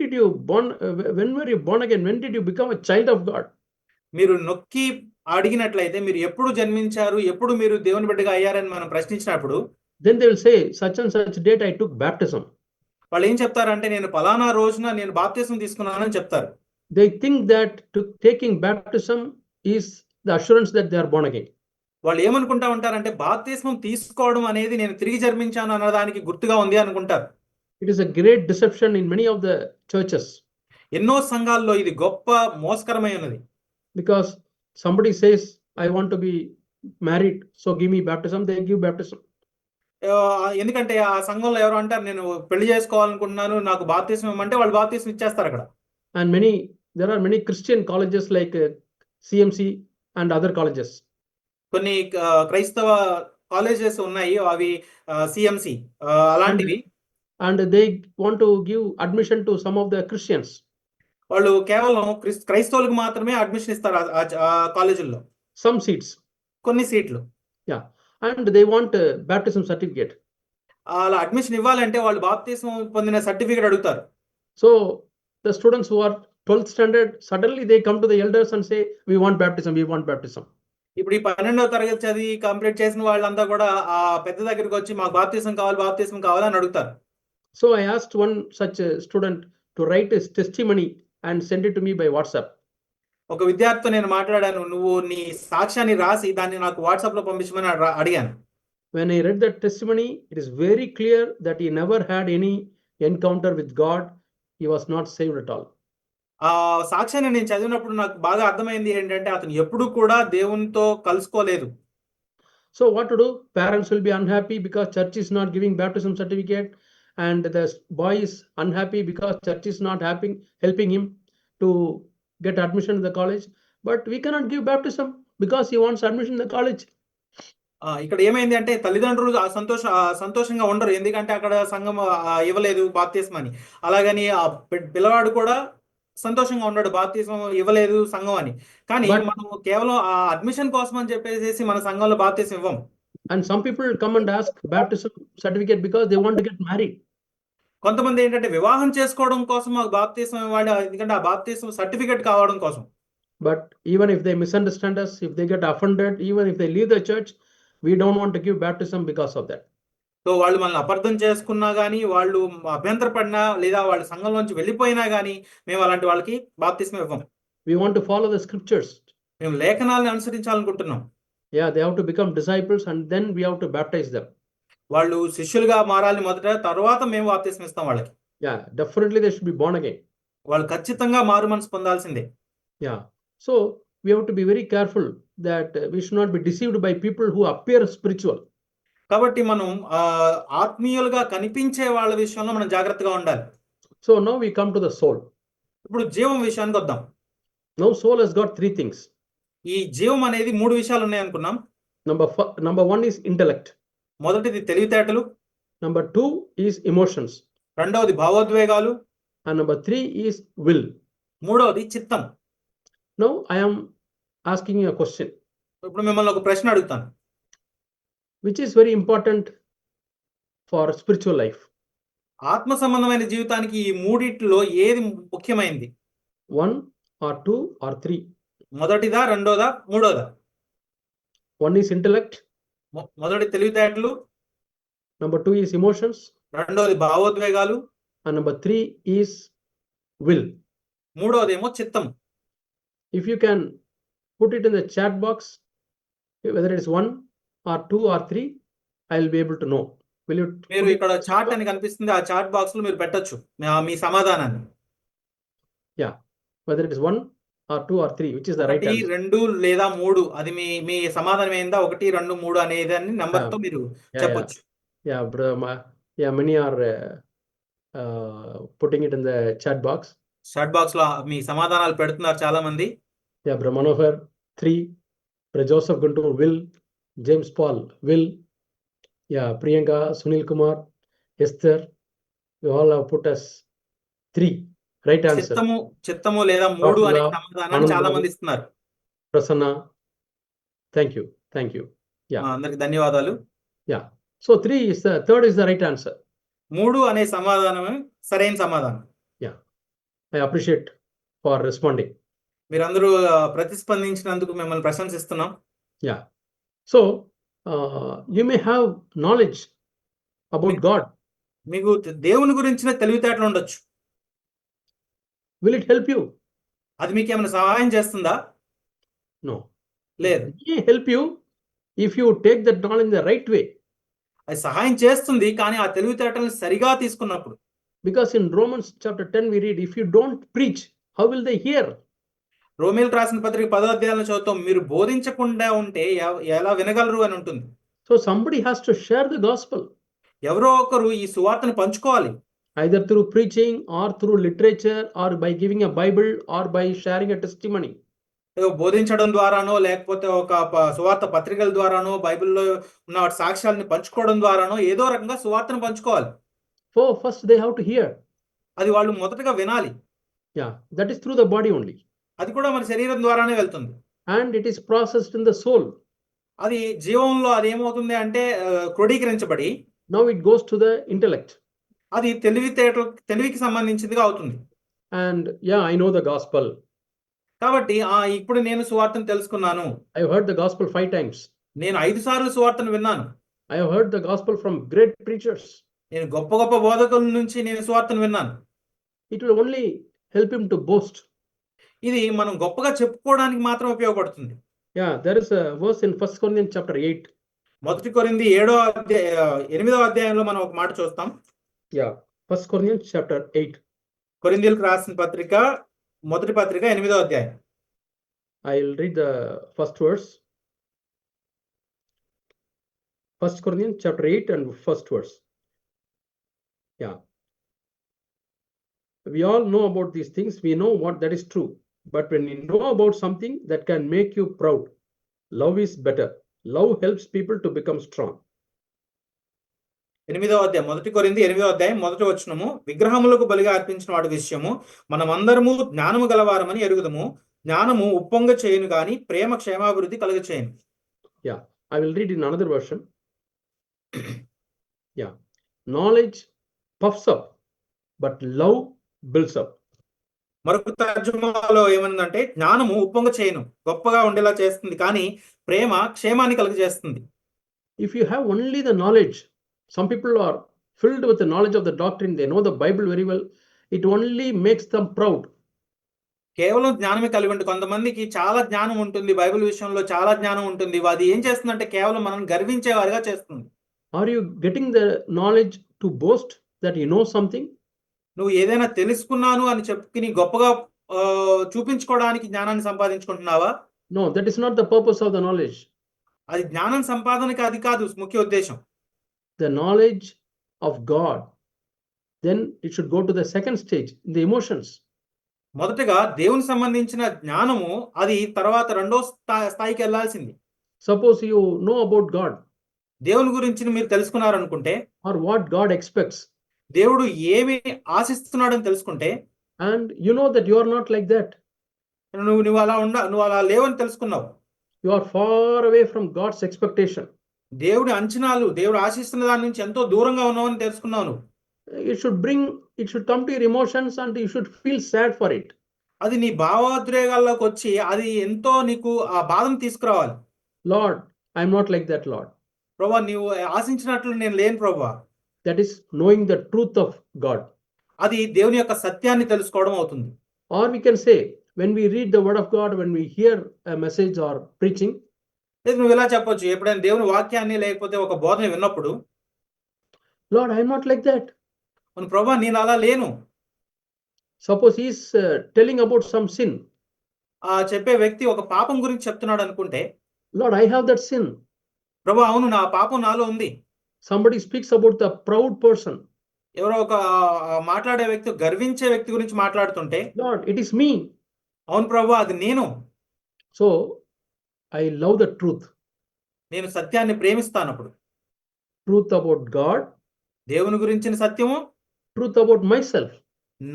were you born again? When did you become a child of God? మీరు నొక్కి అడిగినట్లయితే మీరు ఎప్పుడు జన్మించారు, ఎప్పుడు మీరు దేవుని బిడ్డగా అయ్యారని మనం ప్రశ్నించినప్పుడు Then they will say, such and such date I took baptism. వాళ్ళు ఏం చెప్తారంటే నేను పలానా రోజున నేను బాప్తిసం తీసుకున్నానని చెప్తారు. They think that taking baptism is the assurance that they are born again. వాళ్ళు ఏమనుకుంటా ఉంటారంటే బాప్తిస్మం తీసుకోవడం అనేది నేను తిరిగి జన్మించాను అన్నదానికి గుర్తుగా ఉంది అనుకుంటారు. It is a great deception in many of the churches. ఎన్నో సంఘాల్లో ఇది గొప్ప మోసకరమై ఉన్నది. Because somebody says, I want to be married, so give me baptism, they give baptism. ఎందుకంటే ఆ సంఘంలో ఎవరు అంటారు నేను పెళ్లి చేసుకోవాలనుకుంటున్నాను, నాకు బాప్తిస్మం ఇవ్వమంటే వాళ్ళు బాప్తిస్మం ఇచ్చేస్తారు అక్కడ. And there are many Christian colleges like CMC and other colleges. కొన్ని క్రైస్తవ కాలేజెస్ ఉన్నాయి, అవి సిఎంసి అలాంటివి. And they want to give admission to some of the Christians. వాళ్ళు కేవలం క్రైస్తవులకు మాత్రమే అడ్మిషన్ ఇస్తారు ఆ కాలేజీల్లో. Some seats. కొన్ని సీట్లు. Yeah. And they want a baptism certificate. అలా అడ్మిషన్ ఇవ్వాలంటే వాళ్ళు బాప్తిస్మం పొందిన సర్టిఫికేట్ అడుగుతారు. So the students who are 12th standard, suddenly they come to the elders and say, we want baptism, we want baptism. ఇప్పుడు ఈ 12వ తరగతి చదివి కంప్లీట్ చేసిన వాళ్ళంతా కూడా ఆ పెద్ద దగ్గరికి వచ్చి మాకు బాప్తిస్మం కావాలి అని అడుగుతారు. So I asked one such a student to write his testimony and send it to me by WhatsApp. ఒక విద్యార్థితో నేను మాట్లాడాను, నువ్వు నీ సాక్ష్యాన్ని రాసి దాన్ని నాకు వాట్సాప్ లో పంపించమని అడిగాను. When I read that testimony, it is very clear that he never had any encounter with God. He was not saved at all. ఆ సాక్ష్యాన్ని నేను చదివినప్పుడు నాకు బాగా అర్థమైంది ఏంటంటే అతను ఎప్పుడు కూడా దేవునితో కలుసుకోలేదు. So what to do? Parents will be unhappy because church is not giving baptism certificate, and the boy is unhappy because church is not helping him to get admission in the college. But we cannot give baptism because he wants admission in the college. ఇక్కడ ఏమైంది అంటే తల్లిదండ్రులు సంతోషంగా ఉండరు, ఎందుకంటే అక్కడ సంఘం ఇవ్వలేదు బాప్తిస్మం అని. అలాగని ఆ పిల్లవాడు కూడా సంతోషంగా ఉన్నాడు, బాప్తిస్మం ఇవ్వలేదు సంఘం అని. కానీ మనం కేవలం ఆ అడ్మిషన్ కోసం అని చెప్పేసి మన సంఘంలో బాప్తిస్మం ఇవ్వం. And some people come and ask baptism certificate because they want to get married. కొంతమంది ఏంటంటే వివాహం చేసుకోవడం కోసం మాకు బాప్తిస్మం ఇవ్వాలి, ఎందుకంటే ఆ బాప్తిస్మం సర్టిఫికేట్ కావడం కోసం. But even if they misunderstand us, if they get offended, even if they leave the church, we don't want to give baptism because of that. So వాళ్ళు మనల్ని అపార్థం చేసుకున్నా కానీ, వాళ్ళు అభ్యంతరపడినా లేదా వాళ్ళ సంఘంలోంచి వెళ్ళిపోయినా కానీ మేము అలాంటి వాళ్ళకి బాప్తిస్మం ఇవ్వం. We want to follow the scriptures. మేము లేఖనాలను అనుసరించాలనుకుంటున్నాం. Yeah, they have to become disciples and then we have to baptize them. వాళ్ళు శిష్యులుగా మారాలి మొదట, తర్వాత మేము బాప్తిస్మం ఇస్తాం వాళ్ళకి. Yeah, definitely they should be born again. వాళ్ళు ఖచ్చితంగా మారు మనసు పొందాల్సిందే. Yeah. So we have to be very careful that we should not be deceived by people who appear spiritual. కాబట్టి మనం ఆత్మీయులుగా కనిపించే వాళ్ళ విషయంలో మనం జాగ్రత్తగా ఉండాలి. So now we come to the soul. ఇప్పుడు జీవం విషయానికి వద్దాం. Now soul has got three things. ఈ జీవం అనేది 3 విషయాలు ఉన్నాయి అనుకున్నాం. Number one is intellect. మొదటిది తెలివితేటలు. Number two is emotions. రెండవది భావోద్వేగాలు. And number three is will. మూడవది చిత్తం. Now I am asking you a question. ఇప్పుడు మిమ్మల్ని ఒక ప్రశ్న అడుగుతాను. Which is very important for spiritual life? ఆత్మ సంబంధమైన జీవితానికి ఈ మూడిట్లో ఏది ముఖ్యమైనది? 1 or 2 or 3? మొదటిదా, రెండోదా, మూడోదా? 1 is intellect. మొదటి తెలివితేటలు. Number 2 is emotions. రెండోది భావోద్వేగాలు. And number 3 is will. మూడోదేమో చిత్తం. If you can put it in the chat box, whether it is 1 or 2 or 3, I will be able to know. Will you? మీరు ఇక్కడ chat అని కనిపిస్తుంది, ఆ చాట్ బాక్స్ లో మీరు పెట్టొచ్చు మీ సమాధానాన్ని. Yeah, whether it is 1 or 2 or 3, which is the right answer. 1, 2 లేదా 3, అది మీ సమాధానం ఏందా? 1, 2, 3 అనేదాన్ని నంబర్ తో మీరు చెప్పొచ్చు. Yeah, many are putting it in the chat box. Chat box లో మీ సమాధానాలు పెడుతున్నారు చాలా మంది. Yeah, Brother Manohar 3, Brother Joseph Guntur will, James Paul will. Yeah, Priyanka, Sunil Kumar, Esther, you all have put us 3 right answer. చిత్తము లేదా 3 అనే సమాధానాన్ని చాలా మంది ఇస్తున్నారు. Prasanna, thank you. Yeah, అందరికి ధన్యవాదాలు. Yeah, so 3 is the third is the right answer. 3 అనే సమాధానమే సరైన సమాధానం. Yeah, I appreciate for responding. మీరందరూ ప్రతిస్పందించినందుకు మిమ్మల్ని ప్రశంసిస్తున్నాం. Yeah, so you may have knowledge about God. మీకు దేవుని గురించిన తెలివితేటలు ఉండొచ్చు. Will it help you? అది మీకు ఏమైనా సహాయం చేస్తుందా? No. లేదు. It may help you if you take that knowledge in the right way. అది సహాయం చేస్తుంది, కానీ ఆ తెలివితేటలను సరిగా తీసుకున్నప్పుడు. Because in Romans chapter 10 we read, if you don't preach, how will they hear? రోమీయులకు రాసిన పత్రిక 10వ అధ్యాయంలో చదువుతాం, మీరు బోధించకుండా ఉంటే ఎలా వినగలరు అని ఉంటుంది. So somebody has to share the gospel. ఎవరో ఒకరు ఈ సువార్తను పంచుకోవాలి. Either through preaching or through literature or by giving a Bible or by sharing a testimony. బోధించడం ద్వారానో, లేకపోతే ఒక సువార్త పత్రికల ద్వారానో, బైబిల్లో ఉన్న సాక్ష్యాలను పంచుకోవడం ద్వారానో ఏదో రకంగా సువార్తను పంచుకోవాలి. So first they have to hear. అది వాళ్ళు మొదటగా వినాలి. Yeah, that is through the body only. అది కూడా మన శరీరం ద్వారానే వెళ్తుంది. And it is processed in the soul. అది జీవంలో అది ఏమవుతుంది అంటే క్రోడీకరించబడి Now it goes to the intellect. అది తెలివికి సంబంధించిందిగా అవుతుంది. And yeah, I know the gospel. కాబట్టి ఇప్పుడు నేను సువార్తను తెలుసుకున్నాను. I have heard the gospel 5 times. నేను 5 సార్లు సువార్తను విన్నాను. I have heard the gospel from great preachers. నేను గొప్ప బోధకుల నుంచి నేను సువార్తను విన్నాను. It will only help him to boast. ఇది మనం గొప్పగా చెప్పుకోవడానికి మాత్రం ఉపయోగపడుతుంది. Yeah, there is a verse in 1 Corinthians chapter 8. మొదటి కొరింథీ 8వ అధ్యాయంలో మనం ఒక మాట చూస్తాం. Yeah, 1 Corinthians chapter 8. కొరింథీయులకు రాసిన పత్రిక మొదటి పత్రిక 8వ అధ్యాయం. I will read the first verse. 1 Corinthians chapter 8 and first verse. Yeah. We all know about these things. We know what that is true. But when you know about something that can make you proud, love is better. Love helps people to become strong. 8వ అధ్యాయం, మొదటి కొరింథీ 8వ అధ్యాయం మొదటి వచనము, విగ్రహములకు బలిగా అర్పించిన వాటి విషయము మనమందరము జ్ఞానము గలవారమని ఎరుగుదము. జ్ఞానము ఉప్పొంగ చేయను గాని ప్రేమ క్షేమాభివృద్ధి కలుగ చేయను. Yeah, I will read in another version. Yeah, knowledge puffs up, but love builds up. మరొక తర్జుమాలో ఏమందంటే, జ్ఞానము ఉప్పొంగ చేయను, గొప్పగా ఉండేలా చేస్తుంది, కానీ ప్రేమ క్షేమాన్ని కలుగజేస్తుంది. If you have only the knowledge, some people are filled with the knowledge of the doctrine, they know the Bible very well, it only makes them proud. కేవలం జ్ఞానమే కలిగి ఉంటుంది. కొంతమందికి చాలా జ్ఞానం ఉంటుంది. బైబిల్ విషయంలో చాలా జ్ఞానం ఉంటుంది. అది ఏం చేస్తుందంటే కేవలం మనం గర్వించేవారుగా చేస్తుంది. Are you getting the knowledge to boast that you know something? నువ్వు ఏదైనా తెలుసుకున్నాను అని చెప్పుకుని గొప్పగా చూపించుకోవడానికి జ్ఞానాన్ని సంపాదించుకుంటున్నావా? No, that is not the purpose of the knowledge. అది జ్ఞానం సంపాదనకి అది కాదు ముఖ్య ఉద్దేశం. The knowledge of God, then it should go to the second stage, in the emotions. మొదటగా దేవునికి సంబంధించిన జ్ఞానము అది తర్వాత రెండో స్థాయికి వెళ్ళాల్సింది. Suppose you know about God దేవుని గురించి మీరు తెలుసుకున్నారనుకుంటే, or what God expects, దేవుడు ఏమి ఆశిస్తున్నాడని తెలుసుకుంటే, and you know that you are not like that. నువ్వు అలా లేవని తెలుసుకున్నావు. You are far away from God's expectation. దేవుడి అంచనాలు, దేవుడు ఆశిస్తున్న దాని నుంచి ఎంతో దూరంగా ఉన్నావని తెలుసుకున్నావు నువ్వు. It should come to your emotions and you should feel sad for it. అది నీ భావోద్రేగాల్లోకి వచ్చి అది ఎంతో నీకు ఆ బాధను తీసుకురావాలి. Lord, I am not like that, Lord. ప్రభువా, నీవు ఆశించినట్లు నేను లేను ప్రభువా. That is knowing the truth of God. అది దేవుని యొక్క సత్యాన్ని తెలుసుకోవడం అవుతుంది. Or we can say, when we read the word of God, when we hear a message or preaching, లేదు నువ్వు ఇలా చెప్పొచ్చు, ఎప్పుడైనా దేవుని వాక్యాన్ని లేకపోతే ఒక బోధన విన్నప్పుడు, Lord, I am not like that. ప్రభువా నేను అలా లేను. Suppose he is telling about some sin. ఆ చెప్పే వ్యక్తి ఒక పాపం గురించి చెప్తున్నాడు అనుకుంటే, Lord, I have that sin. ప్రభువా అవును నా పాపం నాలో ఉంది. Somebody speaks about the proud person. ఎవరో ఒక మాట్లాడే వ్యక్తి, గర్వించే వ్యక్తి గురించి మాట్లాడుతుంటే, Lord, it is me. అవును ప్రభువా అది నేను. So I love the truth. నేను సత్యాన్ని ప్రేమిస్తాను. అప్పుడు Truth about God, దేవుని గురించిన సత్యము, truth about myself.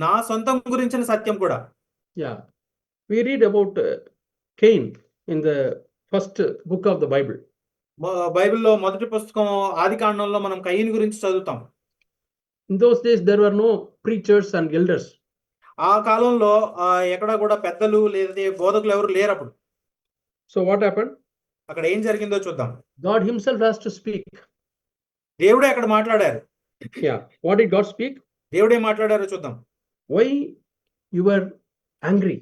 నా సొంతం గురించిన సత్యం కూడా. Yeah. We read about Cain in the first book of the Bible. బైబిల్లో మొదటి పుస్తకం ఆదికాండంలో మనం కయీను గురించి చదువుతాం. In those days there were no preachers and elders. ఆ కాలంలో ఎక్కడ కూడా పెద్దలు లేదా బోధకులు ఎవరు లేరు అప్పుడు. So what happened? అక్కడ ఏం జరిగిందో చూద్దాం. God himself has to speak. దేవుడే అక్కడ మాట్లాడారు. Yeah. What did God speak? దేవుడే మాట్లాడారో చూద్దాం. Why you were angry?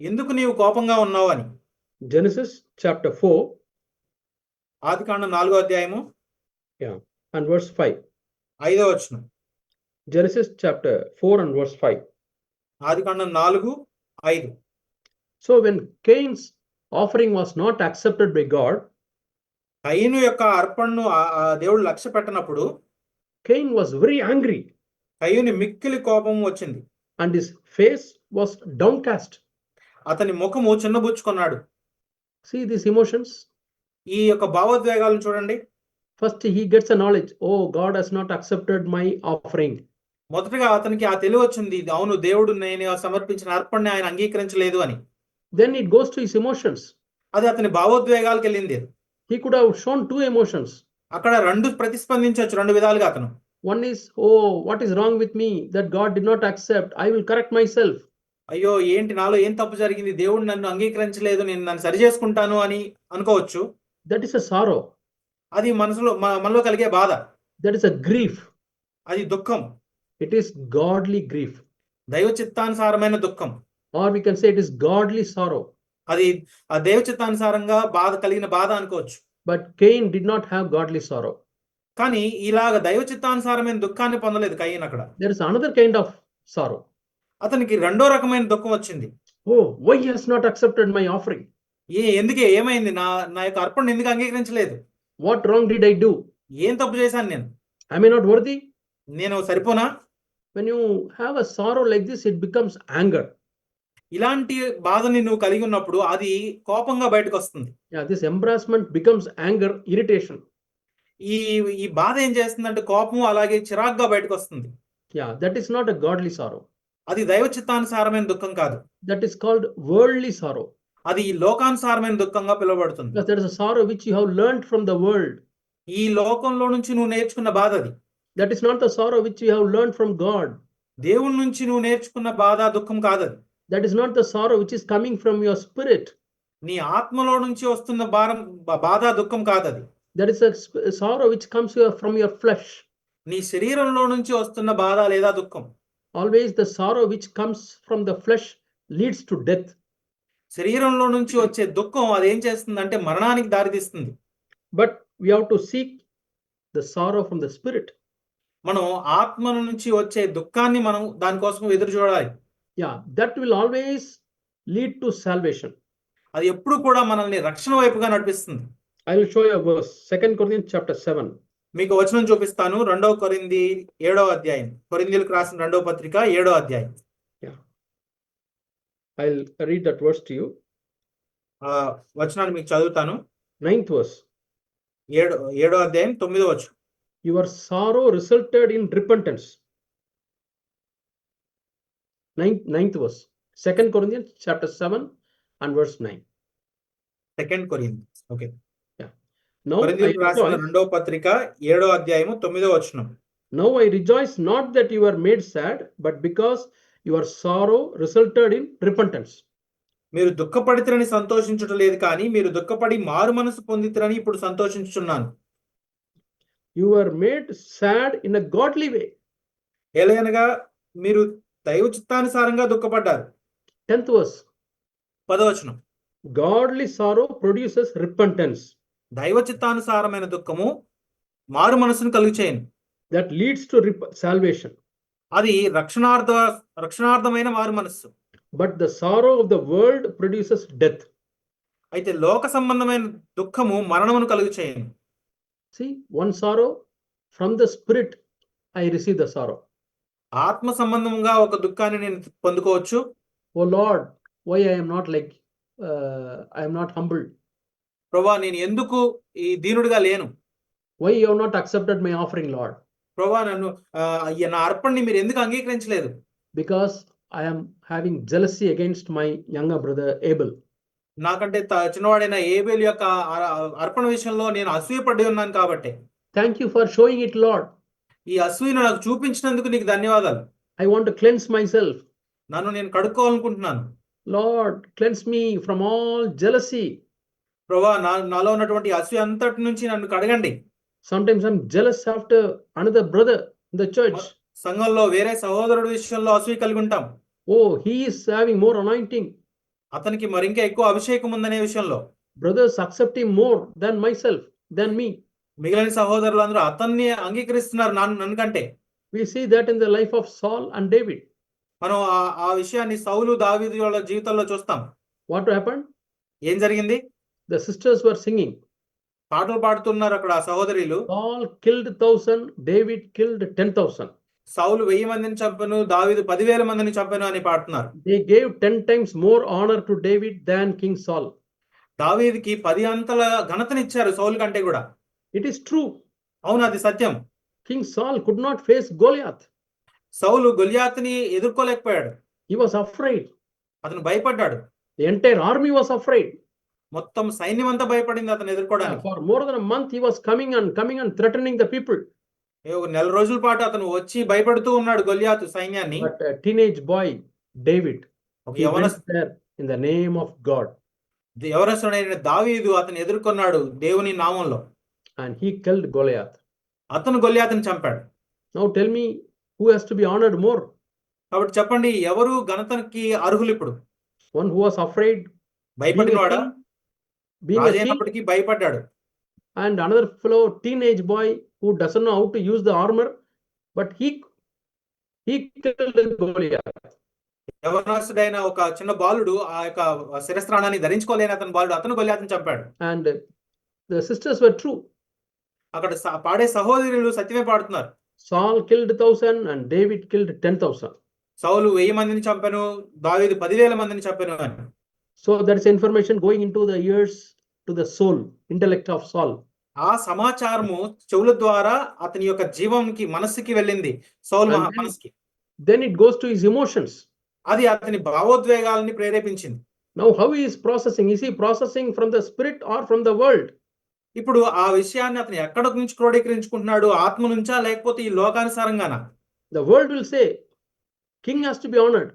ఎందుకు నీవు కోపంగా ఉన్నావు అని. Genesis chapter 4. ఆదికాండం 4వ అధ్యాయము. Yeah. And verse 5. 5వ వచనం. Genesis chapter 4 and verse 5. Adikandam 4:5. So when Cain's offering was not accepted by God, కయీను యొక్క అర్పణను దేవుడు లక్ష్య పెట్టినప్పుడు Cain was very angry. కయీను మిక్కిలి కోపం వచ్చింది. And his face was downcast. అతని ముఖము చిన్నబుచ్చుకున్నాడు. See these emotions? ఈ యొక్క భావోద్వేగాలను చూడండి. First he gets a knowledge, oh, God has not accepted my offering. మొదటగా అతనికి ఆ తెలివి వచ్చింది, అవును దేవుడు నేను సమర్పించిన అర్పణని ఆయన అంగీకరించలేదు అని. Then it goes to his emotions. అది అతని భావోద్వేగాలకు వెళ్ళింది. He could have shown two emotions. అక్కడ రెండు ప్రతిస్పందించవచ్చు, రెండు విధాలుగా అతను. One is, oh, what is wrong with me that God did not accept? I will correct myself. అయ్యో ఏంటి నాలో ఏం తప్పు జరిగింది, దేవుడు నన్ను అంగీకరించలేదు, నేను నన్ను సరి చేసుకుంటాను అని అనుకోవచ్చు. That is a sorrow. అది మనలో కలిగే బాధ. That is a grief. అది దుఃఖం. It is godly grief. దైవ చిత్తానుసారమైన దుఃఖం. Or we can say it is godly sorrow. అది ఆ దైవ చిత్తానుసారంగా బాధ కలిగిన బాధ అనుకోవచ్చు. But Cain did not have godly sorrow. కానీ ఇలాగ దైవ చిత్తానుసారమైన దుఃఖాన్ని పొందలేదు కయీను అక్కడ. There is another kind of sorrow. అతనికి రెండో రకమైన దుఃఖం వచ్చింది. Oh, why he has not accepted my offering? ఏమైంది, నా యొక్క అర్పణ ఎందుకు అంగీకరించలేదు? What wrong did I do? ఏం తప్పు చేశాను నేను? Am I not worthy? నేను సరిపోనా? When you have a sorrow like this, it becomes anger. ఇలాంటి బాధని నువ్వు కలిగి ఉన్నప్పుడు అది కోపంగా బయటకు వస్తుంది. Yeah, this embarrassment becomes anger, irritation. ఈ బాధ ఏం చేస్తుందంటే కోపం అలాగే చిరాగ్గా బయటకు వస్తుంది. Yeah, that is not a godly sorrow. అది దైవ చిత్తానుసారమైన దుఃఖం కాదు. That is called worldly sorrow. అది లోకానుసారమైన దుఃఖంగా పిలువబడుతుంది. Because there is a sorrow which you have learned from the world. ఈ లోకంలో నుంచి నువ్వు నేర్చుకున్న బాధ అది. That is not the sorrow which you have learned from God. దేవుని నుంచి నువ్వు నేర్చుకున్న బాధ దుఃఖం కాదది. That is not the sorrow which is coming from your spirit. నీ ఆత్మలో నుంచి వస్తున్న బాధ దుఃఖం కాదది. That is a sorrow which comes from your flesh. నీ శరీరంలో నుంచి వస్తున్న బాధ లేదా దుఃఖం. Always the sorrow which comes from the flesh leads to death. శరీరంలో నుంచి వచ్చే దుఃఖం అది ఏం చేస్తుందంటే మరణానికి దారితీస్తుంది. But we have to seek the sorrow from the spirit. మనం ఆత్మ నుంచి వచ్చే దుఃఖాన్ని మనం దానికోసం ఎదురు చూడాలి. Yeah, that will always lead to salvation. అది ఎప్పుడు కూడా మనల్ని రక్షణ వైపుగా నడిపిస్తుంది. I will show you a verse, 2 Corinthians chapter 7. మీకు వచనం చూపిస్తాను. 2వ కొరింథీ 7వ అధ్యాయం. కొరింథీయులకు రాసిన 2వ పత్రిక 7వ అధ్యాయం. Yeah, I'll read that verse to you. వచనాన్ని మీకు చదువుతాను. 9th verse. 7వ అధ్యాయం 9వ వచనం. Your sorrow resulted in repentance. 9th verse. 2 Corinthians chapter 7 and verse 9. 2 కొరింథీ. ఓకే. Now I కొరింథీయులకు రాసిన rejoice, 2వ పత్రిక 7వ అధ్యాయము 9వ వచనం. now I rejoice not that you were made sad, but because your sorrow resulted in repentance. మీరు దుఃఖపడితిరని సంతోషించుట లేదు కానీ మీరు దుఃఖపడి మారు మనసు పొందితిరని ఇప్పుడు సంతోషించుచున్నాను. You were made sad in a godly way. ఏలయనగా మీరు దైవ చిత్తానుసారంగా దుఃఖపడ్డారు. 10th verse. 10వ వచనం. Godly sorrow produces repentance దైవ చిత్తానుసారమైన దుఃఖము మారు మనసును కలుగచేయను. that leads to salvation. అది రక్షణార్థమైన మారు మనస్సు. But the sorrow of the world produces death. అయితే లోక సంబంధమైన దుఃఖము మరణమును కలుగచేయను. See, one sorrow from the spirit, I receive the sorrow. ఆత్మ సంబంధంగా ఒక దుఃఖాన్ని నేను పొందుకోవచ్చు. Oh Lord, why I am not like, I am not humbled. ప్రభువా నేను ఎందుకు ఈ దీనుడిగా లేను? Why you have not accepted my offering, Lord? ప్రభువా నన్ను నా అర్పణని మీరు ఎందుకు అంగీకరించలేదు? Because I am having jealousy against my younger brother Abel. నాకంటే చిన్నవాడైన ఏబేలు యొక్క అర్పణ విషయంలో నేను అసూయపడి ఉన్నాను కాబట్టి. Thank you for showing it, Lord. ఈ అసూయను నాకు చూపించినందుకు నీకు ధన్యవాదాలు. I want to cleanse myself. నన్ను నేను కడుక్కోవాలనుకుంటున్నాను. Lord, cleanse me from all jealousy. ప్రభువా నాలో ఉన్నటువంటి అసూయ అంతటి నుంచి నన్ను కడగండి. Sometimes I'm jealous after another brother in the church. సంఘంలో వేరే సహోదరుడి విషయంలో అసూయ కలిగి ఉంటాం. Oh, he is having more anointing. అతనికి మరింకా ఎక్కువ అభిషేకం ఉందనే విషయంలో. Brothers accept him more than myself, than me. మిగిలిన సహోదరులందరూ అతన్ని అంగీకరిస్తున్నారు నన్ను కంటే. We see that in the life of Saul and David. మనం ఆ విషయాన్ని సౌలు దావీదు వాళ్ళ జీవితంలో చూస్తాం. What happened? ఏం జరిగింది? The sisters were singing. పాటలు పాడుతున్నారు అక్కడ ఆ సహోదరులు. Saul killed 1,000, David killed 10,000. సౌలు 1000 మందిని చంపెను, దావీదు 10,000 మందిని చంపెను అని పాడుతున్నారు. They gave 10 times more honor to David than King Saul. దావీదుకి 10 అంతల ఘనతనిచ్చారు సౌలు కంటే కూడా. It is true. అవును, అది సత్యం. King Saul could not face Goliath. Saul గొలియాతుని ఎదుర్కోలేకపోయాడు. He was afraid. అతను భయపడ్డాడు. The entire army was afraid. మొత్తం సైన్యం అంతా భయపడింది అతను ఎదుర్కోవడానికి. For more than a month he was coming and threatening the people. ఒక నెల రోజుల పాటు అతను వచ్చి భయపడుతూ ఉన్నాడు గొలియాతు సైన్యాన్ని. But a teenage boy, David, ఒక he went there in the name of God. యవనస్తుడైన దావీదు అతను ఎదుర్కొన్నాడు దేవుని నామంలో. And he killed Goliath. అతను గొలియాతుని చంపాడు. Now tell me, who has to be honored more? కాబట్టి చెప్పండి, ఎవరు ఘనతకి అర్హులు ఇప్పుడు? One who was afraid, భయపడినవాడా? being a king, రాజైనప్పటికీ భయపడ్డాడు. and another fellow, teenage boy, who doesn't know how to use the armor, but he killed Goliath. యవనస్తుడైన ఒక చిన్న బాలుడు ఆ యొక్క శిరస్త్రాణాన్ని ధరించుకోలేని అతని బాలుడు అతను గొలియాతుని చంపాడు. And the sisters were true. అక్కడ పాడే సహోదరులు సత్యమే పాడుతున్నారు. Saul killed 1,000 and David killed 10,000. సౌలు 1000 మందిని చంపెను, దావీదు 10,000 మందిని చంపెను అని. So that is information going into the ears to the soul, intellect of Saul. ఆ సమాచారము చెవుల ద్వారా అతని యొక్క జీవంకి మనస్సుకి వెళ్ళింది, సౌలు మనస్సుకి. Then it goes to his emotions. అది అతని భావోద్వేగాలని ప్రేరేపించింది. Now how he is processing? Is he processing from the spirit or from the world? ఇప్పుడు ఆ విషయాన్ని అతను ఎక్కడ నుంచి క్రోడీకరించుకుంటున్నాడు? ఆత్మ నుంచా లేకపోతే ఈ లోకానుసారంగానా? The world will say king has to be honored.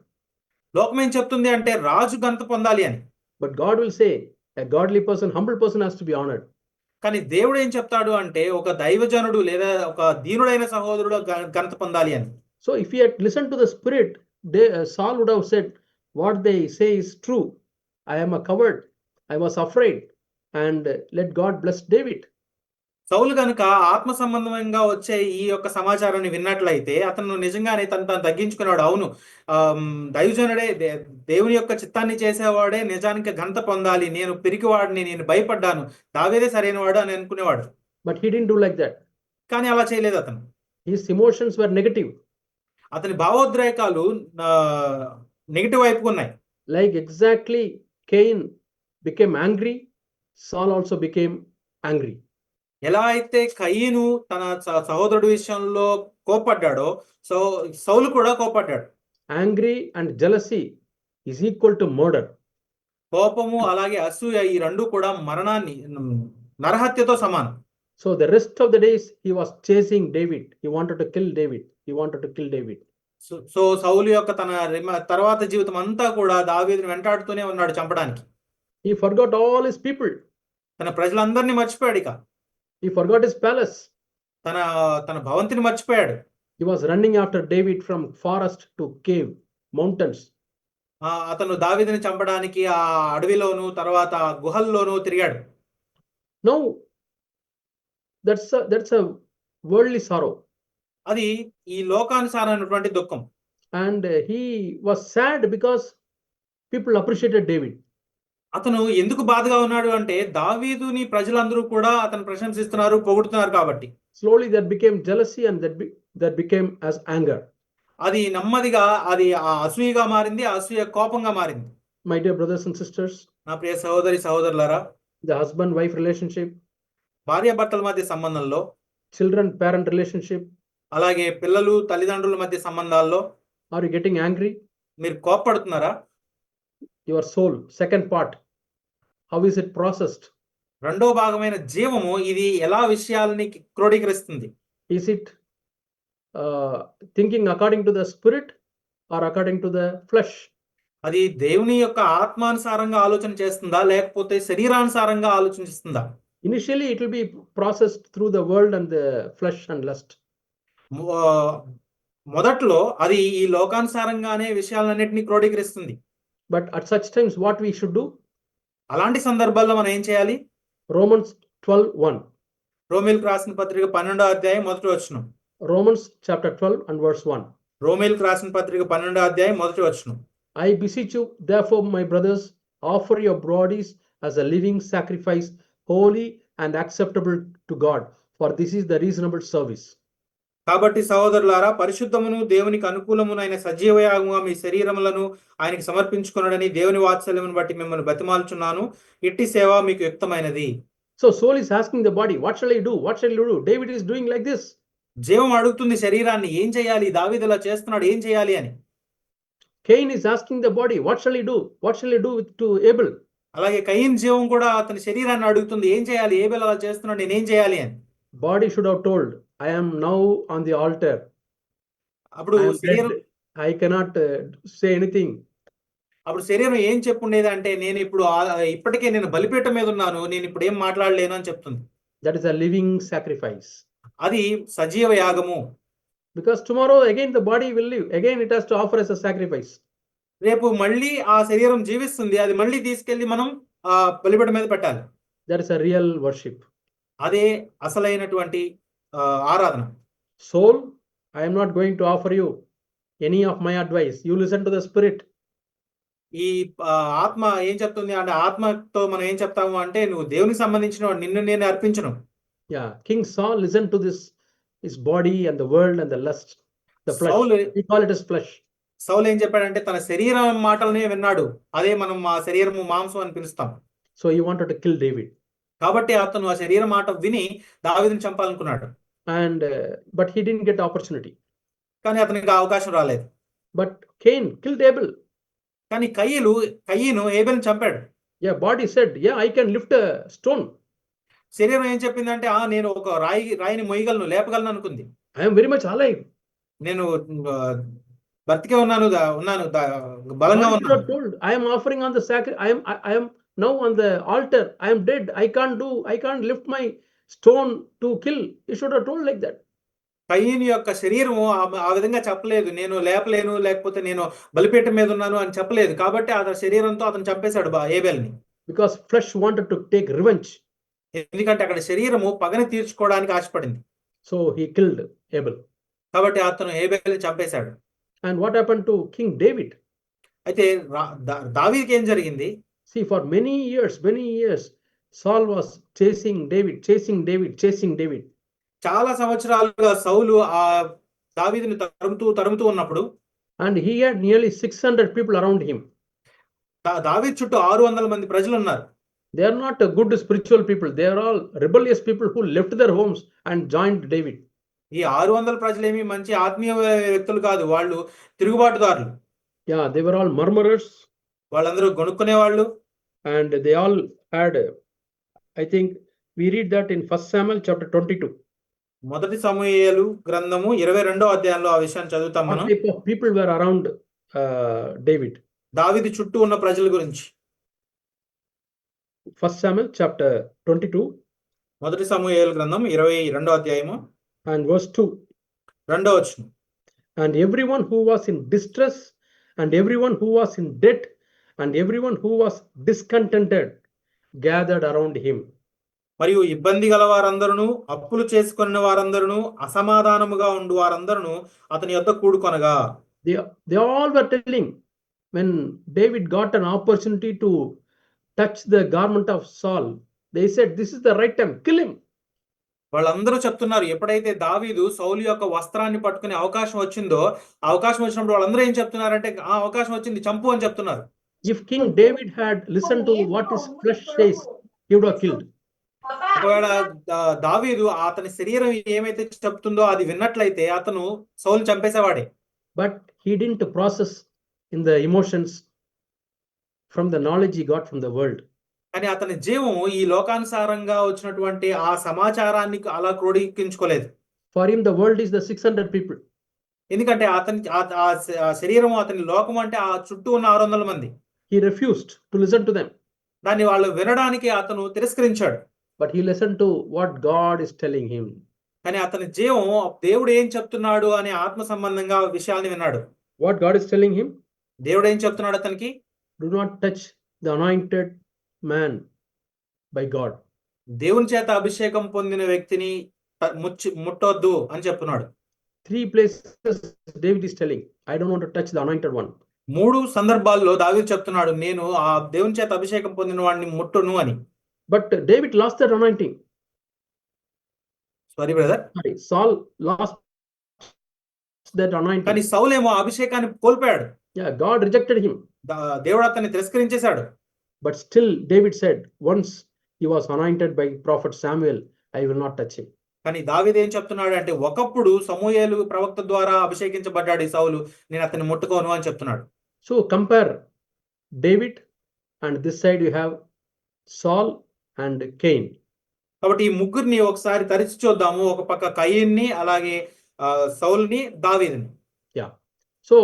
లోకం ఏం చెప్తుంది అంటే రాజు ఘనత పొందాలి అని. But God will say a godly person, humble person has to be honored. కానీ దేవుడు ఏం చెప్తాడు అంటే ఒక దైవజనుడు లేదా ఒక దీనుడైన సహోదరుడు ఘనత పొందాలి అని. So if he had listened to the spirit, Saul would have said, what they say is true. I am a coward. I was afraid. And let God bless David. సౌలు గనుక ఆత్మ సంబంధంగా వచ్చే ఈ యొక్క సమాచారాన్ని విన్నట్లయితే అతను నిజంగానే తను తగ్గించుకున్నాడు. అవును, దైవజనుడే దేవుని యొక్క చిత్తాన్ని చేసేవాడే నిజానికి ఘనత పొందాలి, నేను పిరికివాడిని, నేను భయపడ్డాను, దావీదే సరైన వాడు అని అనుకునేవాడు. But he didn't do like that. కానీ అలా చేయలేదు అతను. His emotions were negative. అతని భావోద్రేకాలు నెగిటివ్ వైపుకు ఉన్నాయి. Like exactly Cain became angry, Saul also became angry. ఎలా అయితే కయీను తన సహోదరుడి విషయంలో కోపడ్డాడో సౌలు కూడా కోపడ్డాడు. Angry and jealousy is equal to murder. కోపము అలాగే అసూయ ఈ రెండు కూడా మరణాన్ని, నరహత్యతో సమానం. So the rest of the days he was chasing David. He wanted to kill David. He wanted to kill David. So సౌలు యొక్క తన తర్వాత జీవితం అంతా కూడా దావీదుని వెంటాడుతూనే ఉన్నాడు చంపడానికి. He forgot all his people. తన ప్రజలందరినీ మర్చిపోయాడు. ఇక He forgot his palace. తన భవంతిని మర్చిపోయాడు. He was running after David from forest to cave, mountains. అతను దావీదుని చంపడానికి ఆ అడవిలోను తర్వాత గుహల్లోనూ తిరిగాడు. Now that's a worldly sorrow. అది ఈ లోకానుసారమైనటువంటి దుఃఖం. And he was sad because people appreciated David. అతను ఎందుకు బాధగా ఉన్నాడు అంటే దావీదుని ప్రజలందరూ కూడా అతను ప్రశంసిస్తున్నారు, పొగుడుతున్నారు కాబట్టి. Slowly that became jealousy and that became as anger. అది నెమ్మదిగా అది అసూయగా మారింది, అసూయ కోపంగా మారింది. My dear brothers and sisters, నా ప్రియ సహోదరి సహోదరులారా, the husband wife relationship, భార్యాభర్తల మధ్య సంబంధంలో, children parent relationship, అలాగే పిల్లలు తల్లిదండ్రుల మధ్య సంబంధాల్లో are you getting angry? మీరు కోపపడుతున్నారా? Your soul, second part, how is it processed? రెండో భాగమైన జీవము ఇది ఎలా విషయాలని క్రోడీకరిస్తుంది? Is it thinking according to the spirit or according to the flesh? అది దేవుని యొక్క ఆత్మానుసారంగా ఆలోచన చేస్తుందా లేకపోతే శరీరానుసారంగా ఆలోచిస్తుందా? Initially it will be processed through the world and the flesh and lust. మొదట్లో అది ఈ లోకానుసారంగానే విషయాలన్నిటినీ క్రోడీకరిస్తుంది. But at such times what we should do? అలాంటి సందర్భాల్లో మనం ఏం చేయాలి? Romans 12:1. రోమీయులకు రాసిన పత్రిక 12వ అధ్యాయం మొదటి వచనం. Romans chapter 12 and verse 1. రోమీయులకు రాసిన పత్రిక 12వ అధ్యాయం మొదటి వచనం. I beseech you therefore, my brothers, offer your bodies as a living sacrifice, holy and acceptable to God, for this is the reasonable service. కాబట్టి సహోదరులారా, పరిశుద్ధమును దేవునికి అనుకూలమునైన సజీవ యాగముగా మీ శరీరములను ఆయనకి సమర్పించుకొనుడని దేవుని వాత్సల్యమును బట్టి మిమ్మల్ని బతిమాలుచున్నాను. ఇట్టి సేవ మీకు యుక్తమైనది. So soul is asking the body, what shall I do? What shall I do? David is doing like this. జీవం అడుగుతుంది శరీరాన్ని, ఏం చేయాలి? దావీదు ఇలా చేస్తున్నాడు, ఏం చేయాలి అని. Cain is asking the body, what shall I do? What shall I do to Abel? అలాగే కయీన్ జీవం కూడా అతని శరీరాన్ని అడుగుతుంది, ఏం చేయాలి? ఏబెల్ అలా చేస్తున్నాడు, నేనేం చేయాలి అని. Body should have told, I am now on the altar. అప్పుడు శరీరం I cannot say anything. అప్పుడు శరీరం ఏం చెప్పుండేది అంటే, నేను ఇప్పుడు ఇప్పటికే నేను బలిపీఠం మీద ఉన్నాను, నేను ఇప్పుడు ఏం మాట్లాడలేను అని చెప్తుంది. That is a living sacrifice. అది సజీవ యాగము. Because tomorrow again the body will live. Again it has to offer as a sacrifice. రేపు మళ్ళీ ఆ శరీరం జీవిస్తుంది, అది మళ్ళీ తీసుకెళ్లి మనం ఆ బలిపీఠం మీద పెట్టాలి. That is a real worship. అదే అసలైనటువంటి ఆరాధన. Soul, I am not going to offer you any of my advice. You listen to the spirit. ఈ ఆత్మ ఏం చెప్తుంది అంటే, ఆత్మతో మనం ఏం చెప్తాము అంటే, నువ్వు దేవునికి సంబంధించిన నిన్ను నేను అర్పించను. Yeah, King Saul listened to this, his body and the world and the lust, the flesh. We call it as flesh. సౌలు ఏం చెప్పాడంటే, తన శరీరం మాటలనే విన్నాడు, అదే మనం ఆ శరీరము మాంసం అని పిలుస్తాం. So he wanted to kill David. కాబట్టి అతను ఆ శరీర మాట విని దావీదుని చంపాలనుకున్నాడు. And but he didn't get opportunity. కానీ అతనికి అవకాశం రాలేదు. But Cain killed Abel. కానీ కయీను ఏబెల్ని చంపాడు. Yeah, body said, yeah, I can lift a stone. శరీరం ఏం చెప్పిందంటే, నేను ఒక రాయిని మొయ్యగలను, లేపగలను అనుకుంది. I am very much alive. నేను బ్రతికే ఉన్నాను బలంగా ఉన్నాను. Told, I am offering on the sacrifice. I am now on the altar. I am dead. I can't lift my stone to kill. He should have told like that. కయీను యొక్క శరీరము ఆ విధంగా చెప్పలేదు, నేను లేపలేను, లేకపోతే నేను బలిపీఠం మీద ఉన్నాను అని చెప్పలేదు. కాబట్టి అతని శరీరంతో అతను చంపేశాడు ఏబేల్ని. because flesh wanted to take revenge. ఎందుకంటే అక్కడ శరీరము పగని తీర్చుకోవడానికి ఆశపడింది. So he killed Abel. కాబట్టి అతను ఏబేల్ని చంపేశాడు. And what happened to King David? అయితే దావీదుకి ఏం జరిగింది? See, for many years, Saul was chasing David. చాలా సంవత్సరాలుగా సౌలు ఆ దావీదుని తరుముతూ ఉన్నప్పుడు, and he had nearly 600 people around him. దావీదు చుట్టూ 600 మంది ప్రజలు ఉన్నారు. They are not good spiritual people. They are all rebellious people who left their homes and joined David. ఈ 600 ప్రజలేమి మంచి ఆత్మీయ వ్యక్తులు కాదు, వాళ్ళు తిరుగుబాటుదారులు. Yeah, they were all murmurers. వాళ్ళందరూ గొనుక్కునే వాళ్ళు. And they all had, I think we read that in 1 Samuel chapter 22. మొదటి సమూయేలు గ్రంథము 22వ అధ్యాయంలో ఆ విషయాన్ని చదువుతాం మనం. What type of people were around David? దావీదు చుట్టూ ఉన్న ప్రజల గురించి. 1 Samuel chapter 22 మొదటి సమూయేలు గ్రంథం 22వ అధ్యాయము and verse 2. 2వ వచనం. And everyone who was in distress, and everyone who was in debt, and everyone who was discontented gathered around him. మరియు ఇబ్బంది గల వారందరూ, అప్పులు చేసుకున్న వారందరూ, అసమాధానముగా ఉండు వారందరూ అతని యొద్ద కూడుకొనగా. They all were telling, when David got an opportunity to touch the garment of Saul, they said, this is the right time, kill him. వాళ్ళందరూ చెప్తున్నారు, ఎప్పుడైతే దావీదు సౌలు యొక్క వస్త్రాన్ని పట్టుకునే అవకాశం వచ్చిందో, ఆ అవకాశం వచ్చినప్పుడు వాళ్ళందరూ ఏం చెప్తున్నారంటే, ఆ అవకాశం వచ్చింది, చంపు అని చెప్తున్నారు. If King David had listened to what his flesh says, he would have killed. ఒకవేళ దావీదు అతని శరీరం ఏమైతే చెప్తుందో అది విన్నట్లయితే అతను సౌలుని చంపేసేవాడే. But he didn't process in the emotions from the knowledge he got from the world. కానీ అతని జీవం ఈ లోకానుసారంగా వచ్చినటువంటి ఆ సమాచారాన్ని అలా క్రోడీకరించుకోలేదు. For him the world is the 600 people. ఎందుకంటే అతని ఆ శరీరం, అతని లోకం అంటే ఆ చుట్టూ ఉన్న 600 మంది. He refused to listen to them. దాన్ని వాళ్ళు వినడానికి అతను తిరస్కరించాడు. But he listened to what God is telling him. కానీ అతని జీవం దేవుడు ఏం చెప్తున్నాడు అనే ఆత్మ సంబంధంగా విషయాన్ని విన్నాడు. What God is telling him? దేవుడు ఏం చెప్తున్నాడు అతనికి? Do not touch the anointed man by God. దేవుని చేత అభిషేకం పొందిన వ్యక్తిని ముట్టొద్దు అని చెప్తున్నాడు. 3 places David is telling, I don't want to touch the anointed one. 3 సందర్భాల్లో దావీదు చెప్తున్నాడు, నేను ఆ దేవుని చేత అభిషేకం పొందిన వాడిని ముట్టును అని. But David lost that anointing. Sorry brother. Saul lost that anointing. కానీ సౌలు ఏమో అభిషేకాన్ని కోల్పోయాడు. Yeah, God rejected him. దేవుడు అతన్ని తిరస్కరించేశాడు. But still David said, once he was anointed by prophet Samuel, I will not touch him. కానీ దావీదు ఏం చెప్తున్నాడు అంటే, ఒకప్పుడు సమూయేలు ప్రవక్త ద్వారా అభిషేకించబడ్డాడు ఈ సౌలు, నేను అతన్ని ముట్టుకోను అని చెప్తున్నాడు. So compare David, and this side you have Saul and Cain. కాబట్టి ఈ ముగ్గురిని ఒకసారి తరిచి చూద్దాము. ఒక పక్క కయీన్ని, అలాగే సౌలుని, దావీదుని. Yeah. So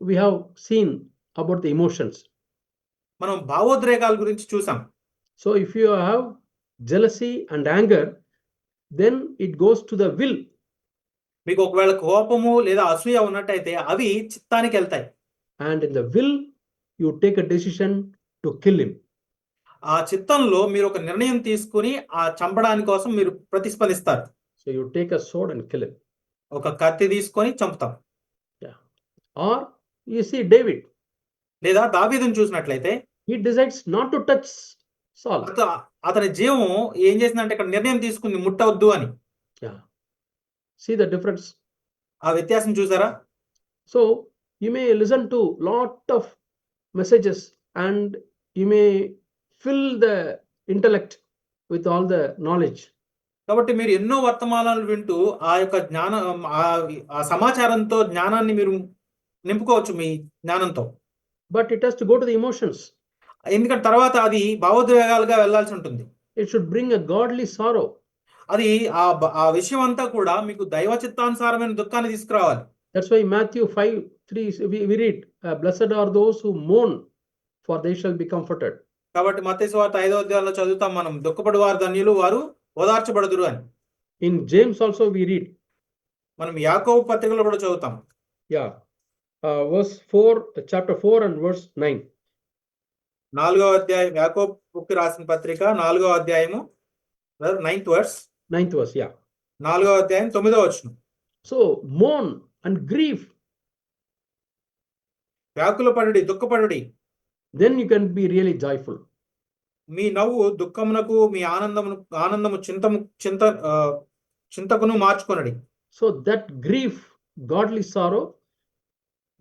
we have seen about the emotions. మనం భావోద్రేకాల గురించి చూసాం. So if you have jealousy and anger, then it goes to the will. మీకు ఒకవేళ కోపము లేదా అసూయ ఉన్నట్టయితే అవి చిత్తానికి వెళ్తాయి. And in the will you take a decision to kill him. ఆ చిత్తంలో మీరు ఒక నిర్ణయం తీసుకుని ఆ చంపడానికి కోసం మీరు ప్రతిస్పందిస్తారు. So you take a sword and kill him. ఒక కత్తి తీసుకొని చంపుతాం. Yeah. Or you see David. లేదా దావీదుని చూసినట్లయితే he decides not to touch Saul. అతని జీవం ఏం చేసిందంటే ఇక్కడ నిర్ణయం తీసుకుంది, ముట్టవద్దు అని. Yeah. See the difference. ఆ వ్యత్యాసం చూసారా? So you may listen to lot of messages and you may fill the intellect with all the knowledge. కాబట్టి మీరు ఎన్నో వర్తమానాలు వింటూ ఆ యొక్క ఆ సమాచారంతో జ్ఞానాన్ని మీరు నింపుకోవచ్చు మీ జ్ఞానంతో. But it has to go to the emotions. ఎందుకంటే తర్వాత అది భావోద్వేగాలుగా వెళ్లాల్సి ఉంటుంది. It should bring a godly sorrow. అది ఆ విషయం అంతా కూడా మీకు దైవ చిత్తానుసారమైన దుఃఖాన్ని తీసుకురావాలి. That's why Matthew 5:3 we read, blessed are those who mourn, for they shall be comforted. కాబట్టి మత్తయి సువార్త 5వ అధ్యాయంలో చదువుతాం మనం, దుఃఖపడు వారు ధన్యులు, వారు ఓదార్చబడుదురు అని. In James also we read, మనం యాకోబు పత్రికలో కూడా చదువుతాం. Yeah. Verse 4, chapter 4 and verse 9. 4వ అధ్యాయం యాకోబుకి రాసిన పత్రిక 4వ అధ్యాయము 9th verse. 9th verse, yeah. 4వ అధ్యాయం 9వ వచనం. So mourn and grieve, వ్యాకుల పడుడి, దుఃఖపడుడి. then you can be really joyful. మీ నవ్వు దుఃఖమునకు, మీ ఆనందము చింతకును మార్చుకొనడి. So that grief, godly sorrow,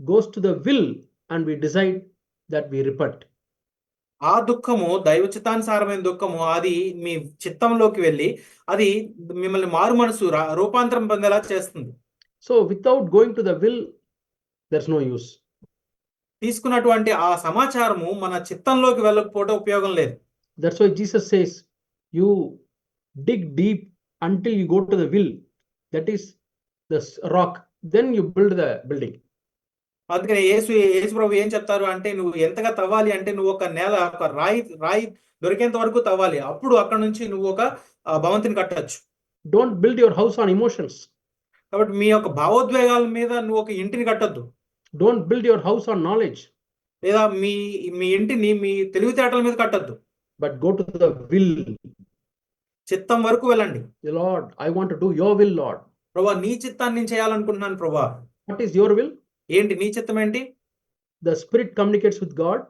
goes to the will and we decide that we repent. ఆ దుఃఖము, దైవ చిత్తానుసారమైన దుఃఖము, అది మీ చిత్తంలోకి వెళ్ళి అది మిమ్మల్ని మారు మనసు రూపాంతరం పొందేలా చేస్తుంది. So without going to the will, there's no use. తీసుకున్నటువంటి ఆ సమాచారము మన చిత్తంలోకి వెళ్ళకపోవడం ఉపయోగం లేదు. That's why Jesus says, you dig deep until you go to the will, that is the rock, then you build the building. అందుకని యేసు ప్రభు ఏం చెప్తారు అంటే, నువ్వు ఎంతగా తవ్వాలి అంటే, నువ్వు ఒక రాయి దొరికేంత వరకు తవ్వాలి. అప్పుడు అక్కడ నుంచి నువ్వు ఒక భవంతిని కట్టొచ్చు. Don't build your house on emotions. కాబట్టి మీ యొక్క భావోద్వేగాల మీద నువ్వు ఒక ఇంటిని కట్టొద్దు. Don't build your house on knowledge. లేదా మీ ఇంటిని మీ తెలివితేటల మీద కట్టొద్దు. But go to the will. చిత్తం వరకు వెళ్ళండి. Lord, I want to do your will, Lord. ప్రభువా, నీ చిత్తాన్ని నేను చేయాలనుకుంటున్నాను ప్రభువా. What is your will? ఏంటి నీ చిత్తం ఏంటి? The spirit communicates with God.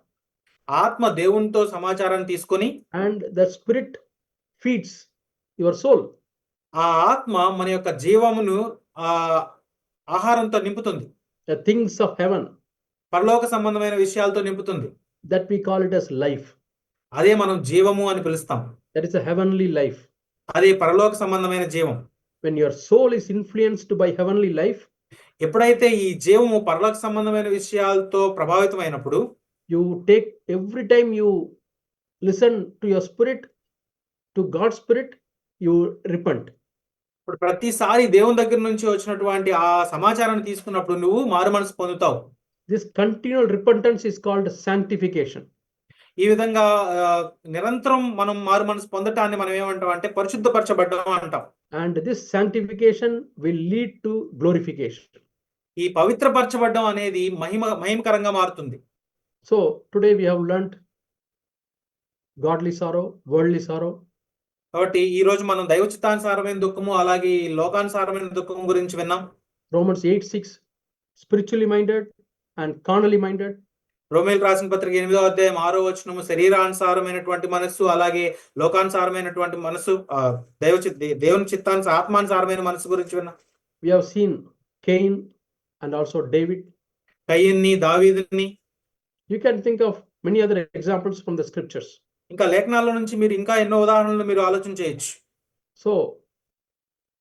ఆత్మ దేవునితో సమాచారాన్ని తీసుకొని, and the spirit feeds your soul. ఆ ఆత్మ మన యొక్క జీవమును ఆహారంతో నింపుతుంది. The things of heaven, పరలోక సంబంధమైన విషయాలతో నింపుతుంది. that we call it as life. అదే మనం జీవము అని పిలుస్తాం. That is a heavenly life. అదే పరలోక సంబంధమైన జీవం. When your soul is influenced by heavenly life, ఎప్పుడైతే ఈ జీవము పరలోక సంబంధమైన విషయాలతో ప్రభావితమైనప్పుడు, you take every time you listen to your spirit, to God's spirit, you repent. ఇప్పుడు ప్రతిసారి దేవుని దగ్గర నుంచి వచ్చినటువంటి ఆ సమాచారాన్ని తీసుకున్నప్పుడు నువ్వు మారు మనసు పొందుతావు. This continual repentance is called sanctification. ఈ విధంగా నిరంతరం మనం మారు మనసు పొందటాన్ని మనం ఏమంటాం అంటే పరిశుద్ధపరచబడ్డం అంటాం. And this sanctification will lead to glorification. ఈ పవిత్రపరచబడ్డం అనేది మహిమకరంగా మారుతుంది. So today we have learned godly sorrow, worldly sorrow. కాబట్టి ఈ రోజు మనం దైవ చిత్తానుసారమైన దుఃఖము, అలాగే లోకానుసారమైన దుఃఖం గురించి విన్నాం. Romans 8:6, spiritually minded and carnally minded. రోమేలు రాసిన పత్రిక 8వ అధ్యాయం 6వ వచనము, శరీరానుసారమైనటువంటి మనస్సు, అలాగే లోకానుసారమైనటువంటి మనస్సు, దేవుని చిత్తానుసార ఆత్మానుసారమైన మనస్సు గురించి విన్నాం. We have seen Cain and also David. కయీన్ని, దావీదుని. You can think of many other examples from the scriptures. ఇంకా లేఖనాల నుంచి మీరు ఇంకా ఎన్నో ఉదాహరణలు మీరు ఆలోచన చేయొచ్చు. So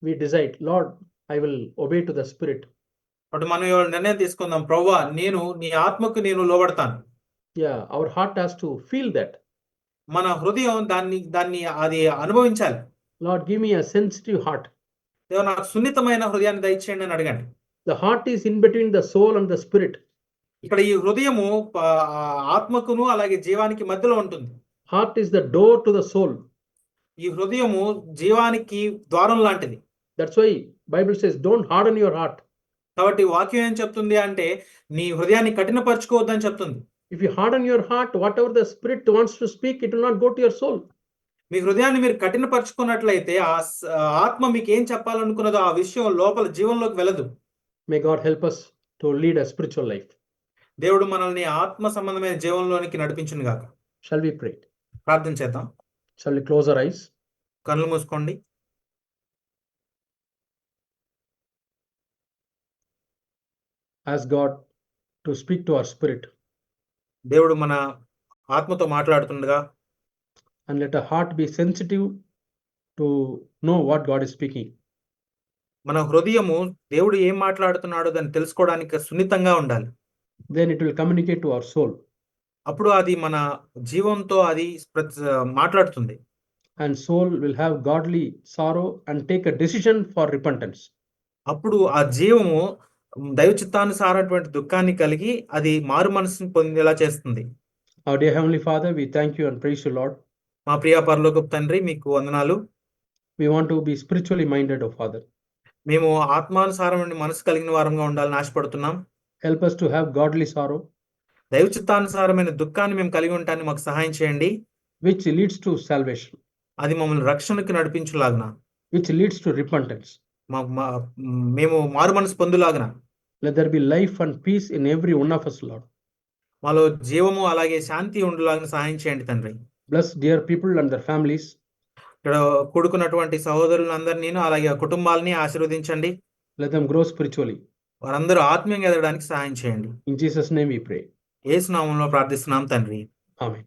we decide, Lord, I will obey to the spirit. అప్పుడు మనం నిర్ణయం తీసుకుందాం, ప్రభువా నేను నీ ఆత్మకు నేను లోబడతాను. Yeah, our heart has to feel that. మన హృదయం దాన్ని అది అనుభవించాలి. Lord, give me a sensitive heart. దేవా నాకు సున్నితమైన హృదయాన్ని దయచేయండి అని అడగండి. The heart is in between the soul and the spirit. ఇక్కడ ఈ హృదయము ఆత్మకును అలాగే జీవానికి మధ్యలో ఉంటుంది. Heart is the door to the soul. ఈ హృదయము జీవానికి ద్వారం లాంటిది. That's why Bible says, don't harden your heart. కాబట్టి వాక్యం ఏం చెప్తుంది అంటే, నీ హృదయాన్ని కఠినపరచుకోవద్దని చెప్తుంది. If you harden your heart, whatever the spirit wants to speak, it will not go to your soul. మీ హృదయాన్ని మీరు కఠినపరచుకున్నట్లయితే ఆ ఆత్మ మీకు ఏం చెప్పాలనుకున్నదో ఆ విషయం లోపల జీవంలోకి వెళ్ళదు. May God help us to lead a spiritual life. దేవుడు మనల్ని ఆత్మ సంబంధమైన జీవంలోనికి నడిపించును గాక. Shall we pray? ప్రార్థన చేద్దాం. Shall we close our eyes? కళ్ళు మూసుకోండి. Ask God to speak to our spirit. దేవుడు మన ఆత్మతో మాట్లాడుతుండగా, and let our heart be sensitive to know what God is speaking. మన హృదయము దేవుడు ఏం మాట్లాడుతున్నాడో దాన్ని తెలుసుకోవడానికి సున్నితంగా ఉండాలి. Then it will communicate to our soul. అప్పుడు అది మన జీవంతో అది మాట్లాడుతుంది. And soul will have godly sorrow and take a decision for repentance. అప్పుడు ఆ జీవము దైవ చిత్తానుసారమైనటువంటి దుఃఖాన్ని కలిగి అది మారు మనసుని పొందేలా చేస్తుంది. Our dear Heavenly Father, we thank you and praise you, Lord. మా ప్రియ పరలోకపు తండ్రి, మీకు వందనాలు. We want to be spiritually minded, O Father. మేము ఆత్మానుసారమైన మనసు కలిగిన వారంగా ఉండాలని ఆశపడుతున్నాం. Help us to have godly sorrow, దైవ చిత్తానుసారమైన దుఃఖాన్ని మేము కలిగి ఉండటానికి మాకు సహాయం చేయండి. which leads to salvation, అది మమ్మల్ని రక్షణకు నడిపించులాగున, which leads to repentance. మేము మారు మనసు పొందులాగున. Let there be life and peace in every one of us, Lord. మాలో జీవము అలాగే శాంతి ఉండులాగున సహాయం చేయండి తండ్రి. Bless dear people and their families. ఇక్కడ కూడుకున్నటువంటి సహోదరులందరినీ అలాగే ఆ కుటుంబాలని ఆశీర్వదించండి. Let them grow spiritually. వారందరూ ఆత్మీయంగా ఎదగడానికి సహాయం చేయండి. In Jesus' name we pray. యేసు నామములో ప్రార్థిస్తున్నాం తండ్రి. Amen.